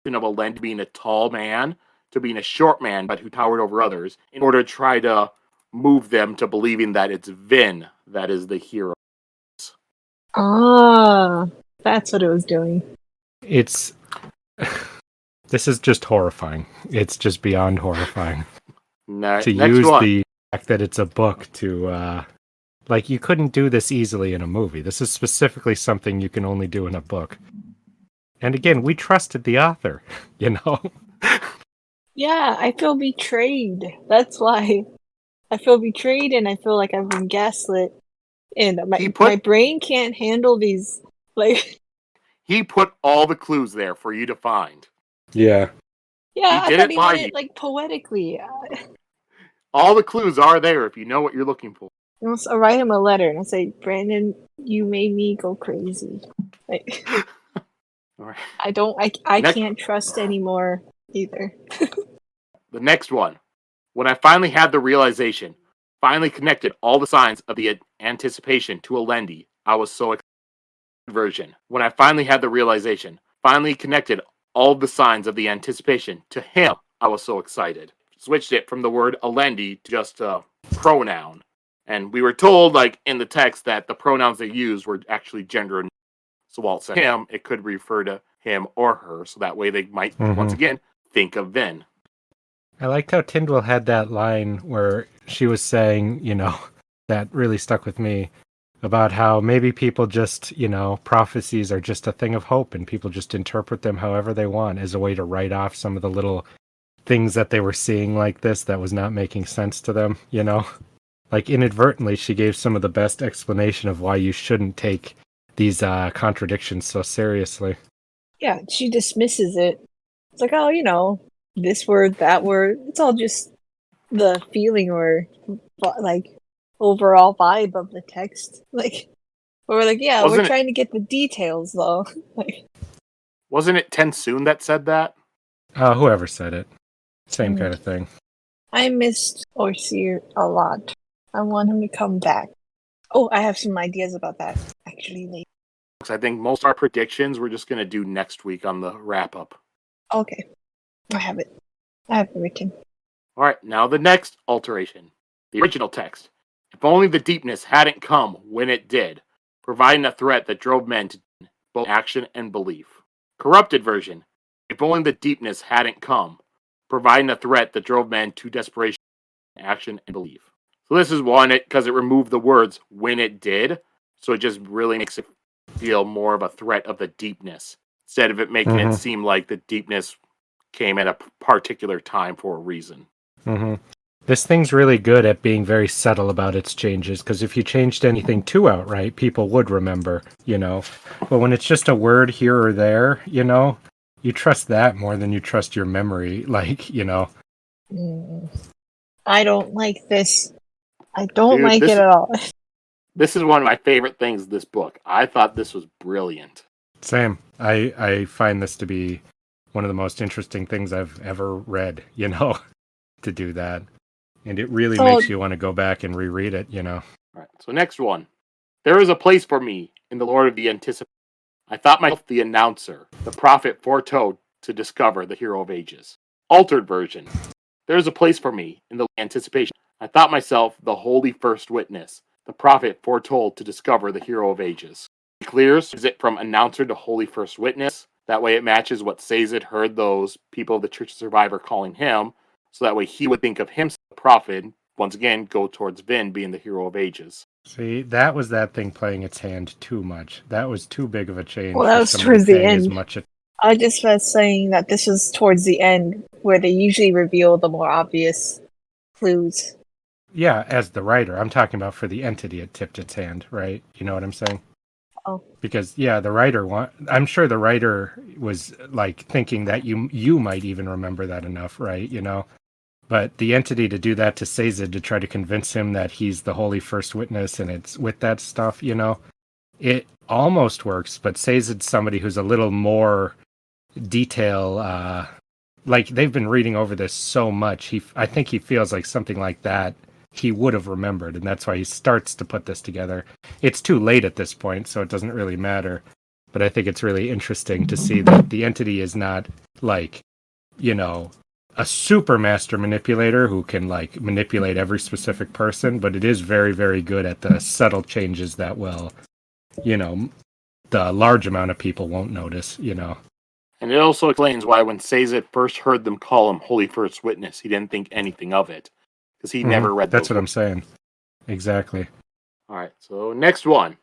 A: of Elend being a tall man to being a short man, but who towered over others, in order to try to move them to believing that it's Vin that is the hero.
C: Ah, that's what it was doing.
B: It's this is just horrifying. It's just beyond horrifying to
A: Next
B: use
A: one.
B: the fact that it's a book to like, you couldn't do this easily in a movie. This is specifically something you can only do in a book. And again, we trusted the author, you know?
C: Yeah, I feel betrayed. That's why. I feel betrayed and I feel like I've been gaslit. And my brain can't handle these, like...
A: He put all the clues there for you to find.
B: Yeah.
C: Yeah,
A: He
C: I thought he
A: lie
C: went
A: you.
C: it, like, poetically.
A: All the clues are there if you know what you're looking for.
C: I'll write him a letter and I'll say, Brandon, you made me go crazy. Like,
A: All right.
C: I can't trust anymore either.
A: The next one. When I finally had the realization, finally connected all the signs of the anticipation to Elend, I was so excited. Version. When I finally had the realization, finally connected all the signs of the anticipation to him, I was so excited. Switched it from the word Elend to just a pronoun. And we were told, like, in the text that the pronouns they used were actually gender. So while it said him, it could refer to him or her. So that way they might, once again, think of Vin.
B: I liked how Tyndall had that line where she was saying, you know, that really stuck with me, about how maybe people just, you know, prophecies are just a thing of hope and people just interpret them however they want as a way to write off some of the little things that they were seeing like this that was not making sense to them, you know? Like, inadvertently, she gave some of the best explanation of why you shouldn't take these contradictions so seriously.
C: Yeah, she dismisses it. It's like, oh, you know, this word, that word. It's all just the feeling or, like, overall vibe of the text. Like, we're like, yeah, we're trying to get the details, though. Like,
A: wasn't it Tensoon that said that?
B: Whoever said it. Same kind of thing.
C: I missed Orsir a lot. I want him to come back. Oh, I have some ideas about that, actually, later.
A: I think most of our predictions we're just going to do next week on the wrap-up.
C: Okay. I have it. I have it written.
A: All right, now the next alteration. The original text. If only the deepness hadn't come when it did, providing a threat that drove men to both action and belief. Corrupted version. If only the deepness hadn't come, providing a threat that drove men to desperation, action, and belief. So this is one, because it removed the words when it did, so it just really makes it feel more of a threat of the deepness, instead of it making it seem like the deepness came at a particular time for a reason.
B: This thing's really good at being very subtle about its changes, because if you changed anything too outright, people would remember, you know. But when it's just a word here or there, you know, you trust that more than you trust your memory, like, you know.
C: I don't like this. I don't like it at all.
A: This is one of my favorite things in this book. I thought this was brilliant.
B: Same. I find this to be one of the most interesting things I've ever read, you know, to do that. And it really makes you want to go back and reread it, you know.
A: All right, so next one. There is a place for me in the Lord of the Anticipation. I thought myself the announcer, the prophet foretold to discover the hero of ages. Altered version. There is a place for me in the Anticipation. I thought myself the holy first witness, the prophet foretold to discover the hero of ages. It clears, is it from announcer to holy first witness? That way it matches what Sazed heard those people of the Church of Survivor calling him, so that way he would think of himself the prophet, once again, go towards Vin being the hero of ages.
B: See, that was that thing playing its hand too much. That was too big of a change.
C: Well, that was towards the end. I just was saying that this was towards the end, where they usually reveal the more obvious clues.
B: Yeah, as the writer. I'm talking about for the entity it tipped its hand, right? You know what I'm saying?
C: Oh.
B: Because, yeah, the writer, I'm sure the writer was, like, thinking that you might even remember that enough, right? You know? But the entity to do that to Sazed, to try to convince him that he's the holy first witness, and it's with that stuff, you know, it almost works, but Sazed's somebody who's a little more detail, like, they've been reading over this so much, I think he feels like something like that he would have remembered, and that's why he starts to put this together. It's too late at this point, so it doesn't really matter, but I think it's really interesting to see that the entity is not, like, you know, a super master manipulator who can like manipulate every specific person, but it is very, very good at the subtle changes that will, you know, the large amount of people won't notice, you know.
A: And it also explains why when Sazed first heard them call him Holy First Witness, he didn't think anything of it. Because he never read
B: That's
A: those
B: what I'm saying. Exactly.
A: Alright, so next one.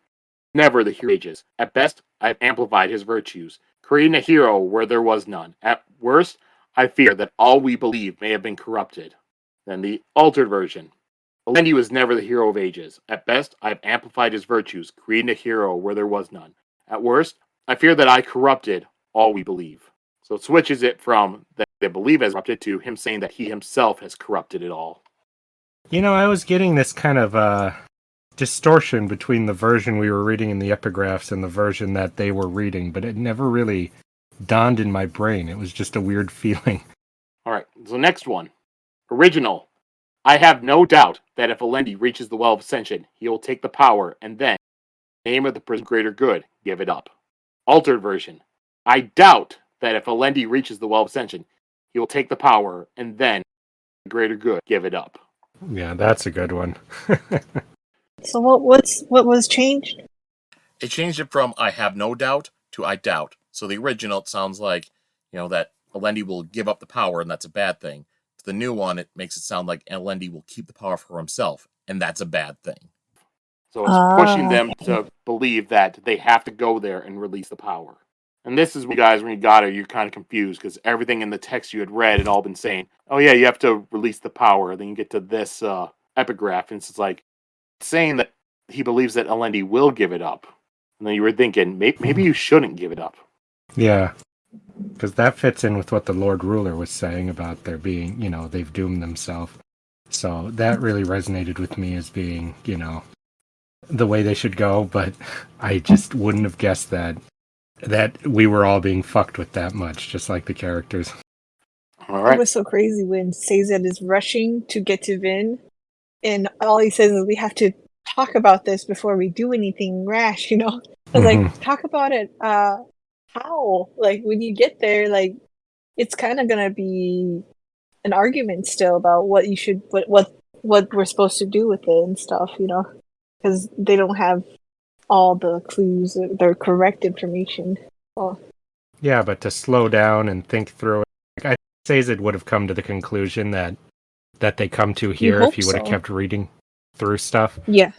A: Never the hero of ages. At best, I've amplified his virtues, creating a hero where there was none. At worst, I fear that all we believe may have been corrupted. Then the altered version. Elendi was never the hero of ages. At best, I've amplified his virtues, creating a hero where there was none. At worst, I fear that I corrupted all we believe. So it switches it from that they believe has corrupted to him saying that he himself has corrupted it all.
B: You know, I was getting this kind of distortion between the version we were reading in the epigraphs and the version that they were reading, but it never really dawned in my brain. It was just a weird feeling.
A: Alright, so next one. Original. I have no doubt that if Elendi reaches the Well of Ascension, he will take the power and then, in the name of the greater good, give it up. Altered version. I doubt that if Elendi reaches the Well of Ascension, he will take the power and then, in the greater good, give it up.
B: Yeah, that's a good one.
C: So what was changed?
D: It changed it from I have no doubt to I doubt. So the original, it sounds like, that Elendi will give up the power and that's a bad thing. To the new one, it makes it sound like Elendi will keep the power for himself and that's a bad thing.
A: So it's pushing them to believe that they have to go there and release the power. And this is, when you got it, you're kind of confused because everything in the text you had read had all been saying, oh yeah, you have to release the power. Then you get to this epigraph and it's like saying that he believes that Elendi will give it up. And then you were thinking, maybe you shouldn't give it up.
B: Yeah, because that fits in with what the Lord Ruler was saying about there being, they've doomed themselves. So that really resonated with me as being, the way they should go, but I just wouldn't have guessed that we were all being fucked with that much, just like the characters.
A: All right.
C: It was so crazy when Sazed is rushing to get to Vin, and all he says is, we have to talk about this before we do anything rash, I was like, talk about it, how? Like, when you get there, like, it's kind of gonna be an argument still about what you should, what we're supposed to do with it and stuff, because they don't have all the clues, the correct information. Oh.
B: Yeah, but to slow down and think through it, I think Sazed would have come to the conclusion that they come to here if he would have kept reading through stuff.
C: Yeah.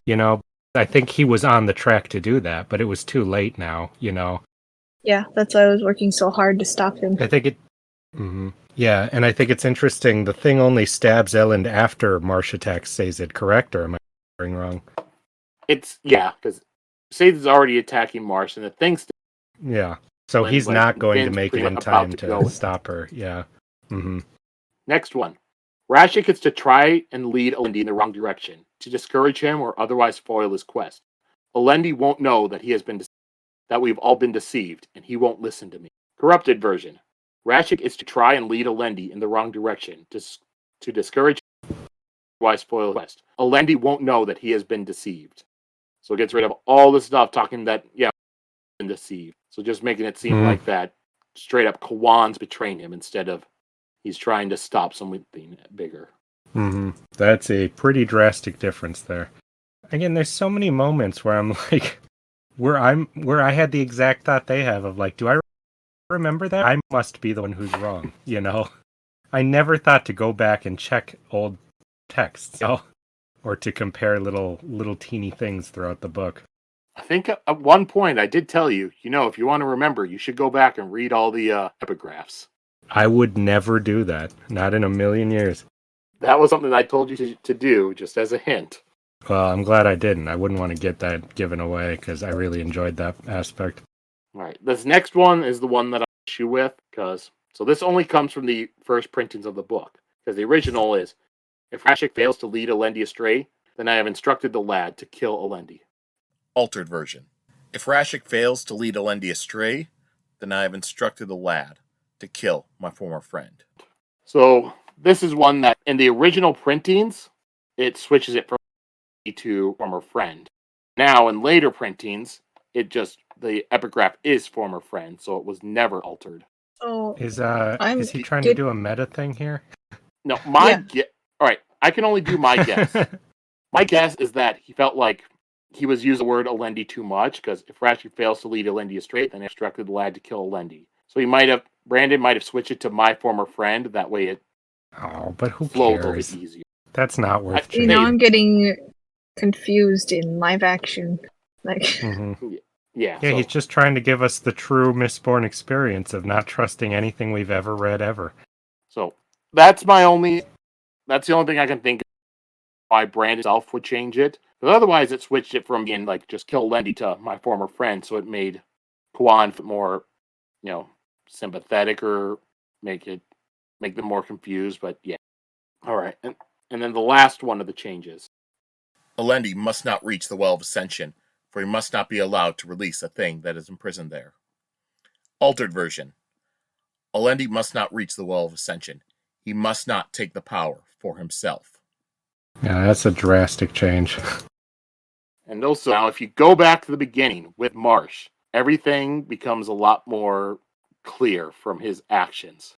B: I think he was on the track to do that, but it was too late now,
C: Yeah, that's why I was working so hard to stop him.
B: I think it... Yeah, and I think it's interesting. The thing only stabs Elend after Marsh attacks Sazed, correct? Or am I going wrong?
A: Because Sazed's already attacking Marsh, and the thing's...
B: Yeah, so he's not going to make it in time to stop her. Yeah.
A: Next one. Rashik is to try and lead Elendi in the wrong direction, to discourage him or otherwise foil his quest. Elendi won't know that he has been that we've all been deceived, and he won't listen to me. Corrupted version. Rashik is to try and lead Elendi in the wrong direction, to discourage him or otherwise foil his quest. Elendi won't know that he has been deceived. So it gets rid of all this stuff talking that, been deceived. So just making it seem like that straight up Kawan's betraying him instead of he's trying to stop something bigger.
B: That's a pretty drastic difference there. Again, there's so many moments where I'm like, where I had the exact thought they have of like, do I remember that? I must be the one who's wrong, I never thought to go back and check old texts, or to compare little teeny things throughout the book.
A: I think at one point I did tell you, if you want to remember, you should go back and read all the epigraphs.
B: I would never do that. Not in a million years.
A: That was something I told you to do, just as a hint.
B: Well, I'm glad I didn't. I wouldn't want to get that given away, because I really enjoyed that aspect.
A: All right. This next one is the one that I issue with, so this only comes from the first printings of the book. Because the original is, if Rashik fails to lead Elendi astray, then I have instructed the lad to kill Elendi.
D: Altered version. If Rashik fails to lead Elendi astray, then I have instructed the lad to kill my former friend.
A: So this is one that in the original printings, it switches it from to former friend. Now in later printings, the epigraph is former friend, so it was never altered.
C: Oh,
B: Is
C: I'm
B: he trying to
C: good.
B: do a meta thing here?
A: No,
C: Yeah.
A: all right, I can only do my guess. My guess is that he felt like he was using the word Elendi too much, because if Rashi fails to lead Elendi astray, then he instructed the lad to kill Elendi. So Brandon might have switched it to my former friend. That way it
B: Oh, but who
A: flows a little bit
B: cares?
A: easier.
B: That's not worth
C: You know,
B: changing.
C: I'm getting confused in live action. Like,
B: Mm-hmm.
A: Yeah,
B: Yeah,
A: so,
B: he's just trying to give us the true Mistborn experience of not trusting anything we've ever read ever.
A: so that's the only thing I can think of why Brandon himself would change it. But otherwise, it switched it from being like just kill Lendy to my former friend, so it made Kwan more, sympathetic, or make them more confused. But yeah, all right, and then the last one of the changes.
D: Elendi must not reach the Well of Ascension, for he must not be allowed to release a thing that is imprisoned there. Altered version. Elendi must not reach the Well of Ascension. He must not take the power for himself.
B: Yeah, that's a drastic change.
A: And also, now if you go back to the beginning with Marsh, everything becomes a lot more clear from his actions.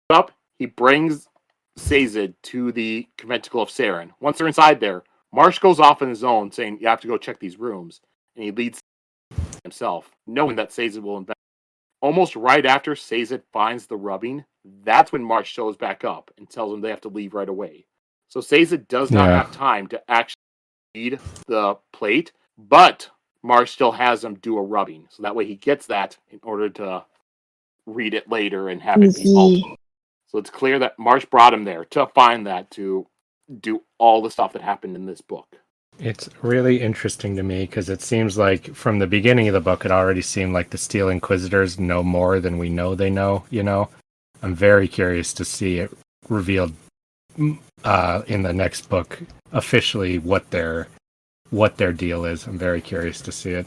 A: Up, he brings Sazed to the conventicle of Saren. Once they're inside there, Marsh goes off on his own, saying, "You have to go check these rooms," and he leads himself, knowing that Sazed will invest. Almost right after Sazed finds the rubbing, that's when Marsh shows back up and tells them they have to leave right away. So Sazed does not have time to actually read the plate, but Marsh still has him do a rubbing, so that way he gets that in order to read it later and have it be altered. So it's clear that Marsh brought him there to find that, to do all the stuff that happened in this book.
B: It's really interesting to me because it seems like from the beginning of the book, it already seemed like the Steel Inquisitors know more than we know they know, I'm very curious to see it revealed in the next book officially what their deal is. I'm very curious to see it.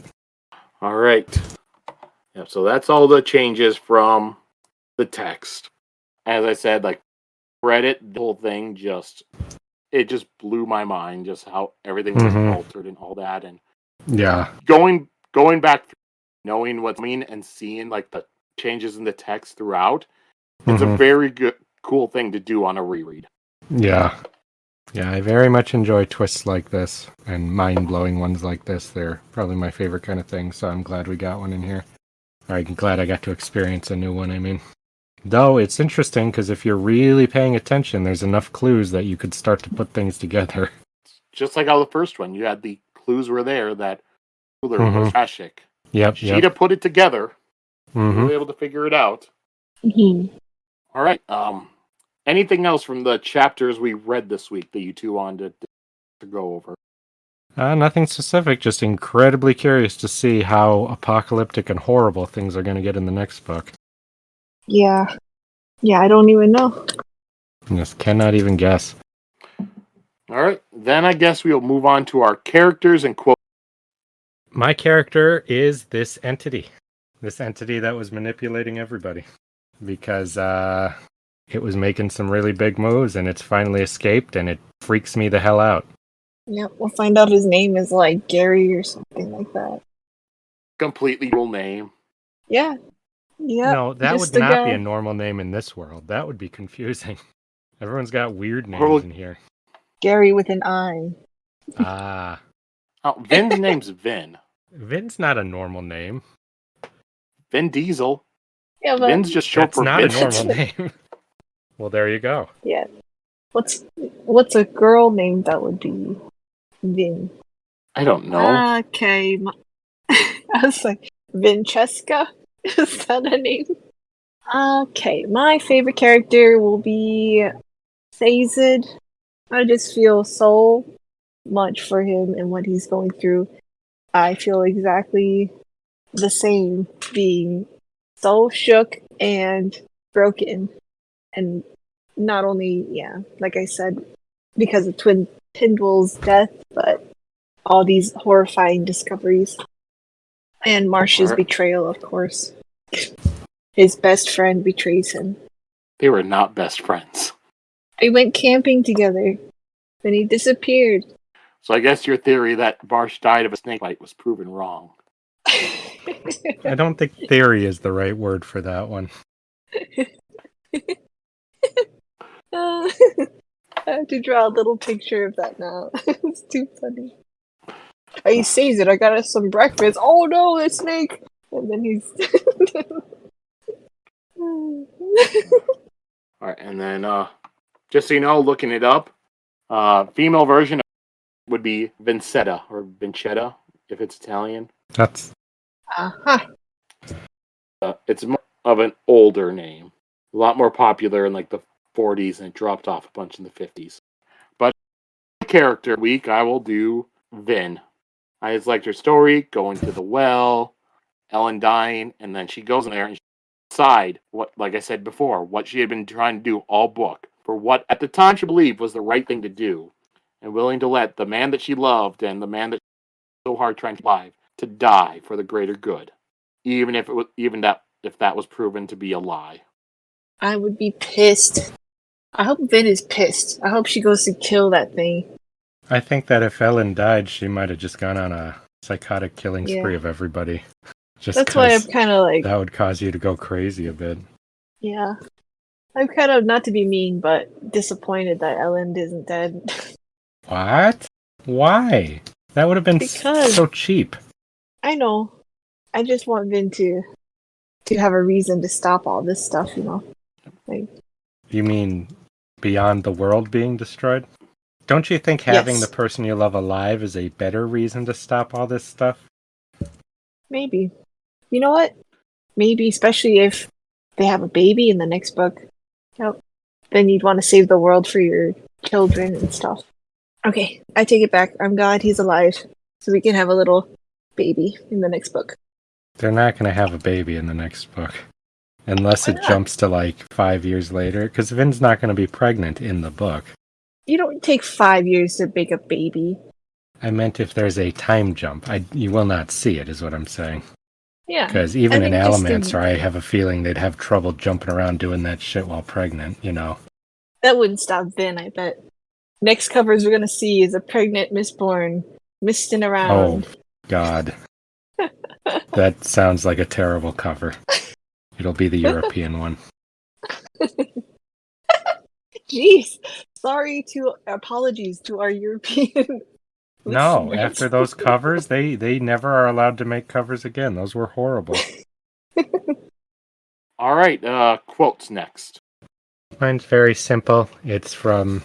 A: All right. Yeah, so that's all the changes from the text. As I said, read it, the whole thing just blew my mind, just how everything was altered and all that. And
B: yeah,
A: going back, knowing what's coming and seeing the changes in the text throughout, it's a very cool thing to do on a reread.
B: Yeah, I very much enjoy twists like this and mind-blowing ones like this. They're probably my favorite kind of thing, so I'm glad we got one in here. I'm glad I got to experience a new one, I mean. Though it's interesting because if you're really paying attention, there's enough clues that you could start to put things together.
A: Just like how the first one, you had the clues were there that ruler was Ashik.
B: Yep.
A: Sheta put it together. You were able to figure it out. All right. Anything else from the chapters we read this week that you two wanted to go over?
B: Nothing specific, just incredibly curious to see how apocalyptic and horrible things are going to get in the next book.
C: Yeah, I don't even know.
B: Just cannot even guess.
A: All right, then I guess we'll move on to our characters and quotes.
B: My character is this entity that was manipulating everybody because it was making some really big moves and it's finally escaped and it freaks me the hell out.
C: Yeah, we'll find out his name is like Gary or something like that.
A: Completely real name.
C: Yeah.
B: No, that would not be a normal name in this world. That would be confusing. Everyone's got weird names in here.
C: Gary with an I.
B: Ah.
A: Oh, Vin's name's Vin.
B: Vin's not a normal name.
A: Vin Diesel.
C: Yeah, but
A: Vin's just short for
B: Vin. That's not
A: Vincent.
B: a normal name. Well, there you go.
C: Yeah. What's a girl name that would be Vin?
A: I don't know.
C: Okay. I was like, Vinchesca? Is that a name? Okay, my favorite character will be Sazed. I just feel so much for him and what he's going through. I feel exactly the same, being so shook and broken. And not only, like I said, because of Twin Tyndall's death, but all these horrifying discoveries. And Marsh's betrayal, of course. His best friend betrays him.
A: They were not best friends.
C: They went camping together. Then he disappeared.
A: So I guess your theory that Marsh died of a snake bite was proven wrong.
B: I don't think theory is the right word for that one.
C: I have to draw a little picture of that now. It's too funny. He says it. I got us some breakfast. Oh no, the snake! And then he's.
A: All right, and then just so you know, looking it up, female version would be Vincetta or Vincetta if it's Italian.
B: That's
C: Uh-huh.
A: It's more of an older name, a lot more popular in like the 40s, and it dropped off a bunch in the 50s. But character week, I will do Vin. I just liked her story, going to the well, Elend dying, and then she goes in there and she decide what, like I said before, what she had been trying to do all book for what at the time she believed was the right thing to do, and willing to let the man that she loved and the man that she so hard trying to survive to die for the greater good, even if that was proven to be a lie.
C: I would be pissed. I hope Vin is pissed. I hope she goes to kill that thing.
B: I think that if Ellen died, she might have just gone on a psychotic killing spree
C: Yeah.
B: of everybody. Just
C: That's why I'm
B: 'cause
C: kind of like,
B: that would cause you to go crazy a bit.
C: yeah. I'm kind of, not to be mean, but disappointed that Elend isn't dead.
B: What? Why? That would have been
C: Because-
B: so cheap.
C: I know. I just want Vin to have a reason to stop all this stuff, you know? Like,
B: You mean beyond the world being destroyed? Don't you think having
C: Yes.
B: the person you love alive is a better reason to stop all this stuff?
C: maybe. You know what? Maybe, especially if they have a baby in the next book. Yep. Then you'd want to save the world for your children and stuff. Okay, I take it back. I'm glad he's alive. So we can have a little baby in the next book.
B: They're not going to have a baby in the next book. Unless
C: Why
B: it
C: not?
B: jumps to like 5 years later. Because Vin's not going to be pregnant in the book.
C: You don't take 5 years to make a baby.
B: I meant if there's a time jump. You will not see it, is what I'm saying.
C: Yeah.
B: Because even
C: I
B: in
C: think just
B: Alamancer, I have a feeling they'd have trouble jumping around doing that shit while pregnant, you know.
C: That wouldn't stop Vin, I bet. Next covers we're gonna see is a pregnant Mistborn misting
B: Oh,
C: around.
B: God. That sounds like a terrible cover. It'll be the European one.
C: Jeez. Apologies to our European
B: No,
C: listeners.
B: after those covers, they never are allowed to make covers again. Those were horrible.
A: All right, quotes next.
B: Mine's very simple. It's from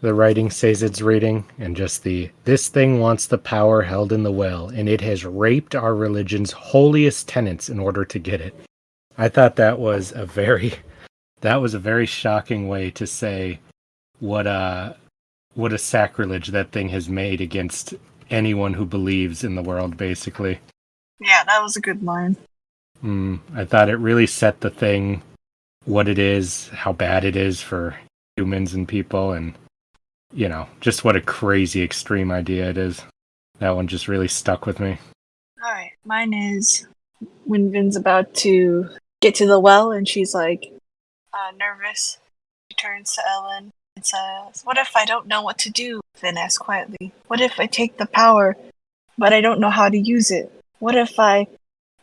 B: the writing Sazed's reading, and just this thing wants the power held in the well, and it has raped our religion's holiest tenets in order to get it. I thought that was a very shocking way to say what a sacrilege that thing has made against anyone who believes in the world, basically.
C: Yeah, that was a good line.
B: I thought it really set the thing, what it is, how bad it is for humans and people, and, you know, just what a crazy extreme idea it is. That one just really stuck with me.
C: Alright, mine is when Vin's about to get to the well and she's like nervous. She turns to Ellen and says, "What if I don't know what to do?" Vin asks quietly. "What if I take the power, but I don't know how to use it? What if I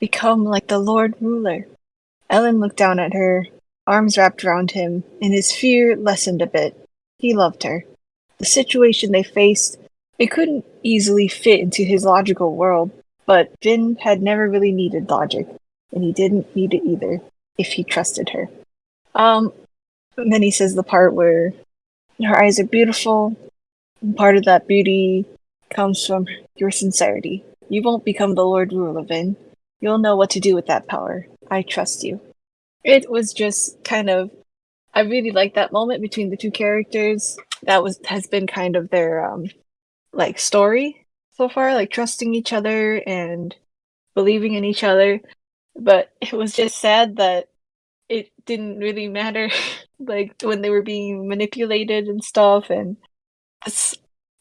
C: become like the Lord Ruler?" Ellen looked down at her, arms wrapped around him, and his fear lessened a bit. He loved her. The situation they faced, it couldn't easily fit into his logical world, but Vin had never really needed logic, and he didn't need it either, if he trusted her. And then he says the part where her eyes are beautiful, and part of that beauty comes from your sincerity. You won't become the Lord Ruler, Vin. You'll know what to do with that power. I trust you. It was just kind of, I really liked that moment between the two characters. That has been kind of their like story so far, like trusting each other and believing in each other. But it was just sad that it didn't really matter, like when they were being manipulated and stuff. And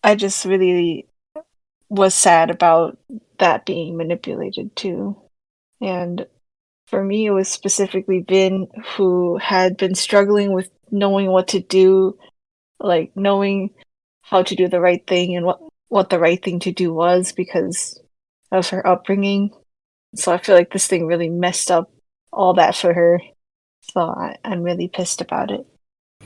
C: I just really was sad about that being manipulated too. And for me, it was specifically Vin, who had been struggling with knowing what to do, like knowing how to do the right thing and what the right thing to do was because of her upbringing. So I feel like this thing really messed up all that for her. So I'm really pissed about it.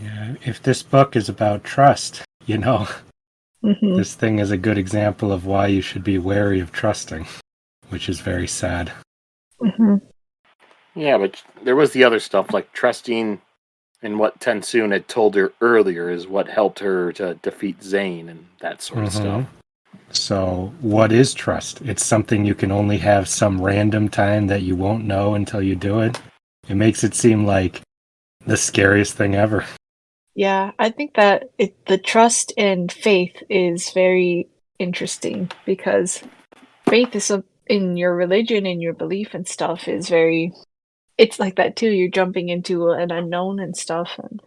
B: Yeah, if this book is about trust,
C: Hmm.
B: this thing is a good example of why you should be wary of trusting, which is very sad.
C: Hmm.
A: Yeah, but there was the other stuff, like trusting in what Tensoon had told her earlier is what helped her to defeat Zane and that sort of stuff.
B: So, what is trust? It's something you can only have some random time that you won't know until you do it. It makes it seem like the scariest thing ever.
C: Yeah, I think that the trust and faith is very interesting because faith is in your religion and your belief and stuff is very. It's like that too. You're jumping into an unknown and stuff, and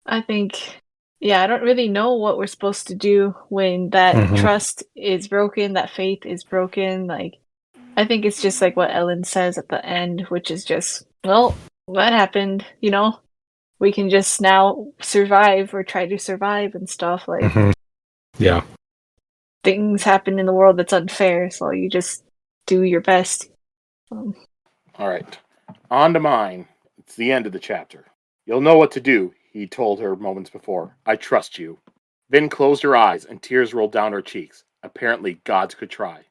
C: I think, yeah, I don't really know what we're supposed to do when that trust is broken, that faith is broken. Like, I think it's just like what Ellen says at the end, which is just, well, what happened? We can just now survive or try to survive and stuff. Like,
B: Yeah.
C: things happen in the world that's unfair, so you just do your best.
A: All right. On to mine. It's the end of the chapter. You'll know what to do, he told her moments before. I trust you. Vin closed her eyes and tears rolled down her cheeks. Apparently, gods could try.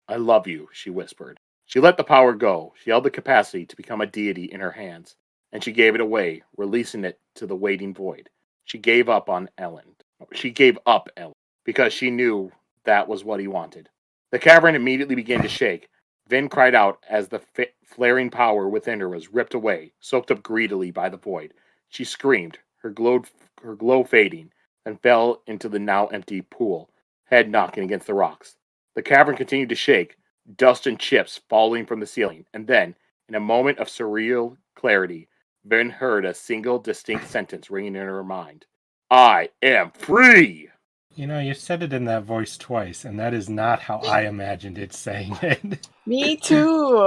A: I love you, she whispered. She let the power go. She held the capacity to become a deity in her hands, and she gave it away, releasing it to the waiting void. She gave up on Elend. She gave up Elend because she knew that was what he wanted. The cavern immediately began to shake. Vin cried out as the flaring power within her was ripped away, soaked up greedily by the void. She screamed, her glow fading, and fell into the now empty pool, head knocking against the rocks. The cavern continued to shake, dust and chips falling from the ceiling, and then, in a moment of surreal clarity, Vin heard a single distinct sentence ringing in her mind. I am free!
B: You said it in that voice twice, and that is not how I imagined it saying it.
C: Me too.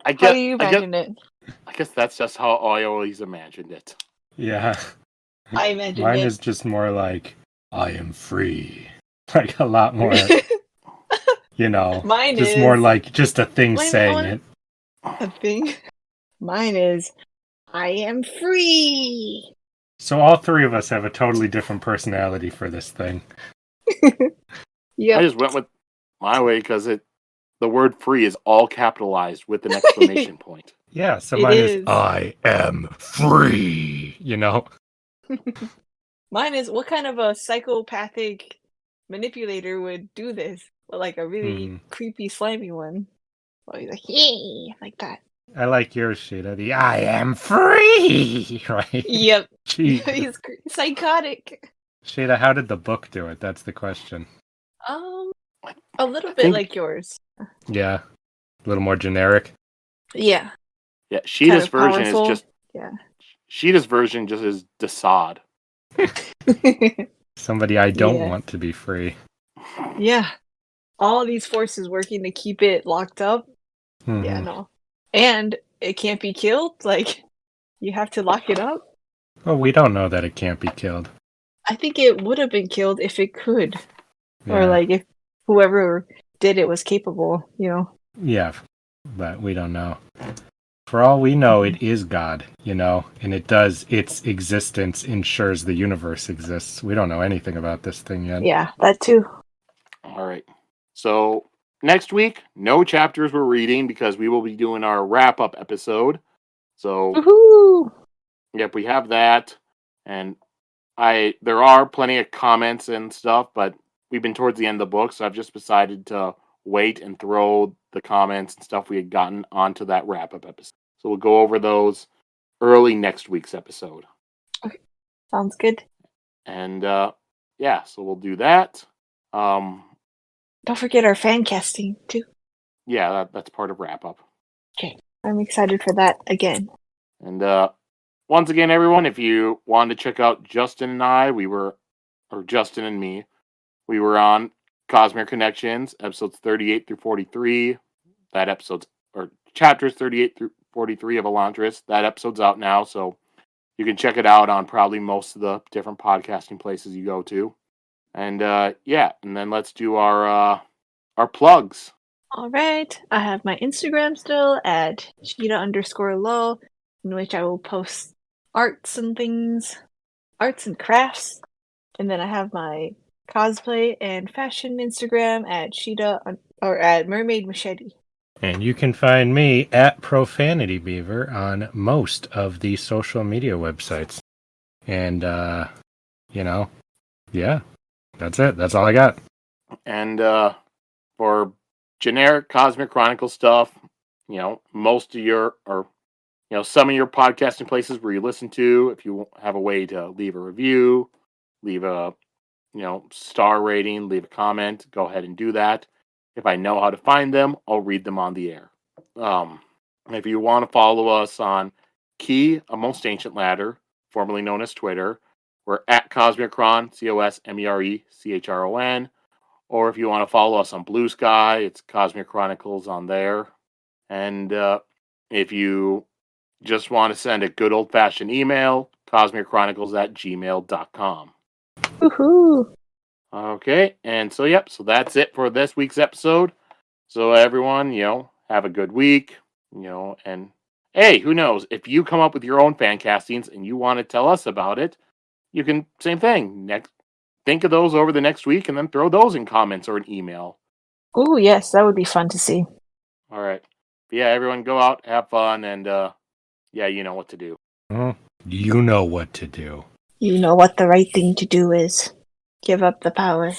A: I
C: How do you imagine it?
A: I guess that's just how I always imagined it.
B: Yeah.
C: I imagined
B: Mine
C: it.
B: is just more like, I am free. Like a lot more,
C: Mine
B: just
C: is
B: more like just a thing
C: Wait a
B: saying
C: minute,
B: it.
C: a thing. Mine is I am free.
B: So all three of us have a totally different personality for this thing.
C: Yep.
A: I just went with my way because the word free is all capitalized with an exclamation point.
B: Yeah, so
C: It
B: mine
C: is.
B: I am free,
C: Mine is what kind of a psychopathic manipulator would do this? Well, like a really creepy, slimy one. Oh, he's like, yay, like that.
B: I like yours, Sheta. The I am free, right?
C: Yep.
B: Gee.
C: He's psychotic.
B: Sheta, how did the book do it? That's the question.
C: A little bit like yours.
B: Yeah. A little more generic.
C: Yeah.
A: Yeah, Sheta's version
C: powerful.
A: is just.
C: Yeah.
A: Sheta's version just is Desaad.
B: Somebody I don't
C: Yeah.
B: want to be free.
C: Yeah. All these forces working to keep it locked up. Yeah, no. And it can't be killed? Like, you have to lock it up?
B: Well, we don't know that it can't be killed.
C: I think it would have been killed if it could.
B: Yeah.
C: Or, like, if whoever did it was capable,
B: Yeah, but we don't know. For all we know, it is God, and its existence ensures the universe exists. We don't know anything about this thing yet.
C: Yeah, that too.
A: All right. So, next week, no chapters we're reading because we will be doing our wrap-up episode. So,
C: Woohoo!
A: Yep, we have that. And there are plenty of comments and stuff, but we've been towards the end of the book, so I've just decided to wait and throw the comments and stuff we had gotten onto that wrap-up episode. So we'll go over those early next week's episode.
C: Okay. Sounds good.
A: And yeah, so we'll do that.
C: Don't forget our fan casting too.
A: Yeah, that's part of wrap-up.
C: Okay. I'm excited for that again.
A: And once again, everyone, if you wanted to check out Justin and I, Justin and me, we were on Cosmere Connections, episodes 38 through 43. Chapters 38 through 43 of Elantris. That episode's out now, so you can check it out on probably most of the different podcasting places you go to. And yeah, and then let's do our plugs.
C: All right. I have my Instagram still at Sheta_low, in which I will post arts and things, arts and crafts. And then I have my cosplay and fashion Instagram at Sheta or at Mermaid Machete.
B: And you can find me at Profanity Beaver on most of the social media websites. And, yeah, that's it. That's all I got.
A: And for generic Cosmic Chronicle stuff, most of your, or, some of your podcasting places where you listen to, if you have a way to leave a review, leave a, star rating, leave a comment, go ahead and do that. If I know how to find them, I'll read them on the air. If you want to follow us on Key, a Most Ancient Ladder, formerly known as Twitter, we're at Cosmicron, CosmeChron. Or if you want to follow us on Blue Sky, it's Cosmic Chronicles on there. And if you just want to send a good old-fashioned email, cosmicchronicles@gmail.com.
C: Woohoo!
A: Okay, and so that's it for this week's episode. So everyone, have a good week, and hey, who knows, if you come up with your own fan castings and you want to tell us about it, you can, same thing, think of those over the next week and then throw those in comments or an email.
C: Ooh, yes, that would be fun to see.
A: All right. But yeah, everyone go out, have fun, and you know what to do.
B: You know what to do.
C: You know what the right thing to do is. Give up the power.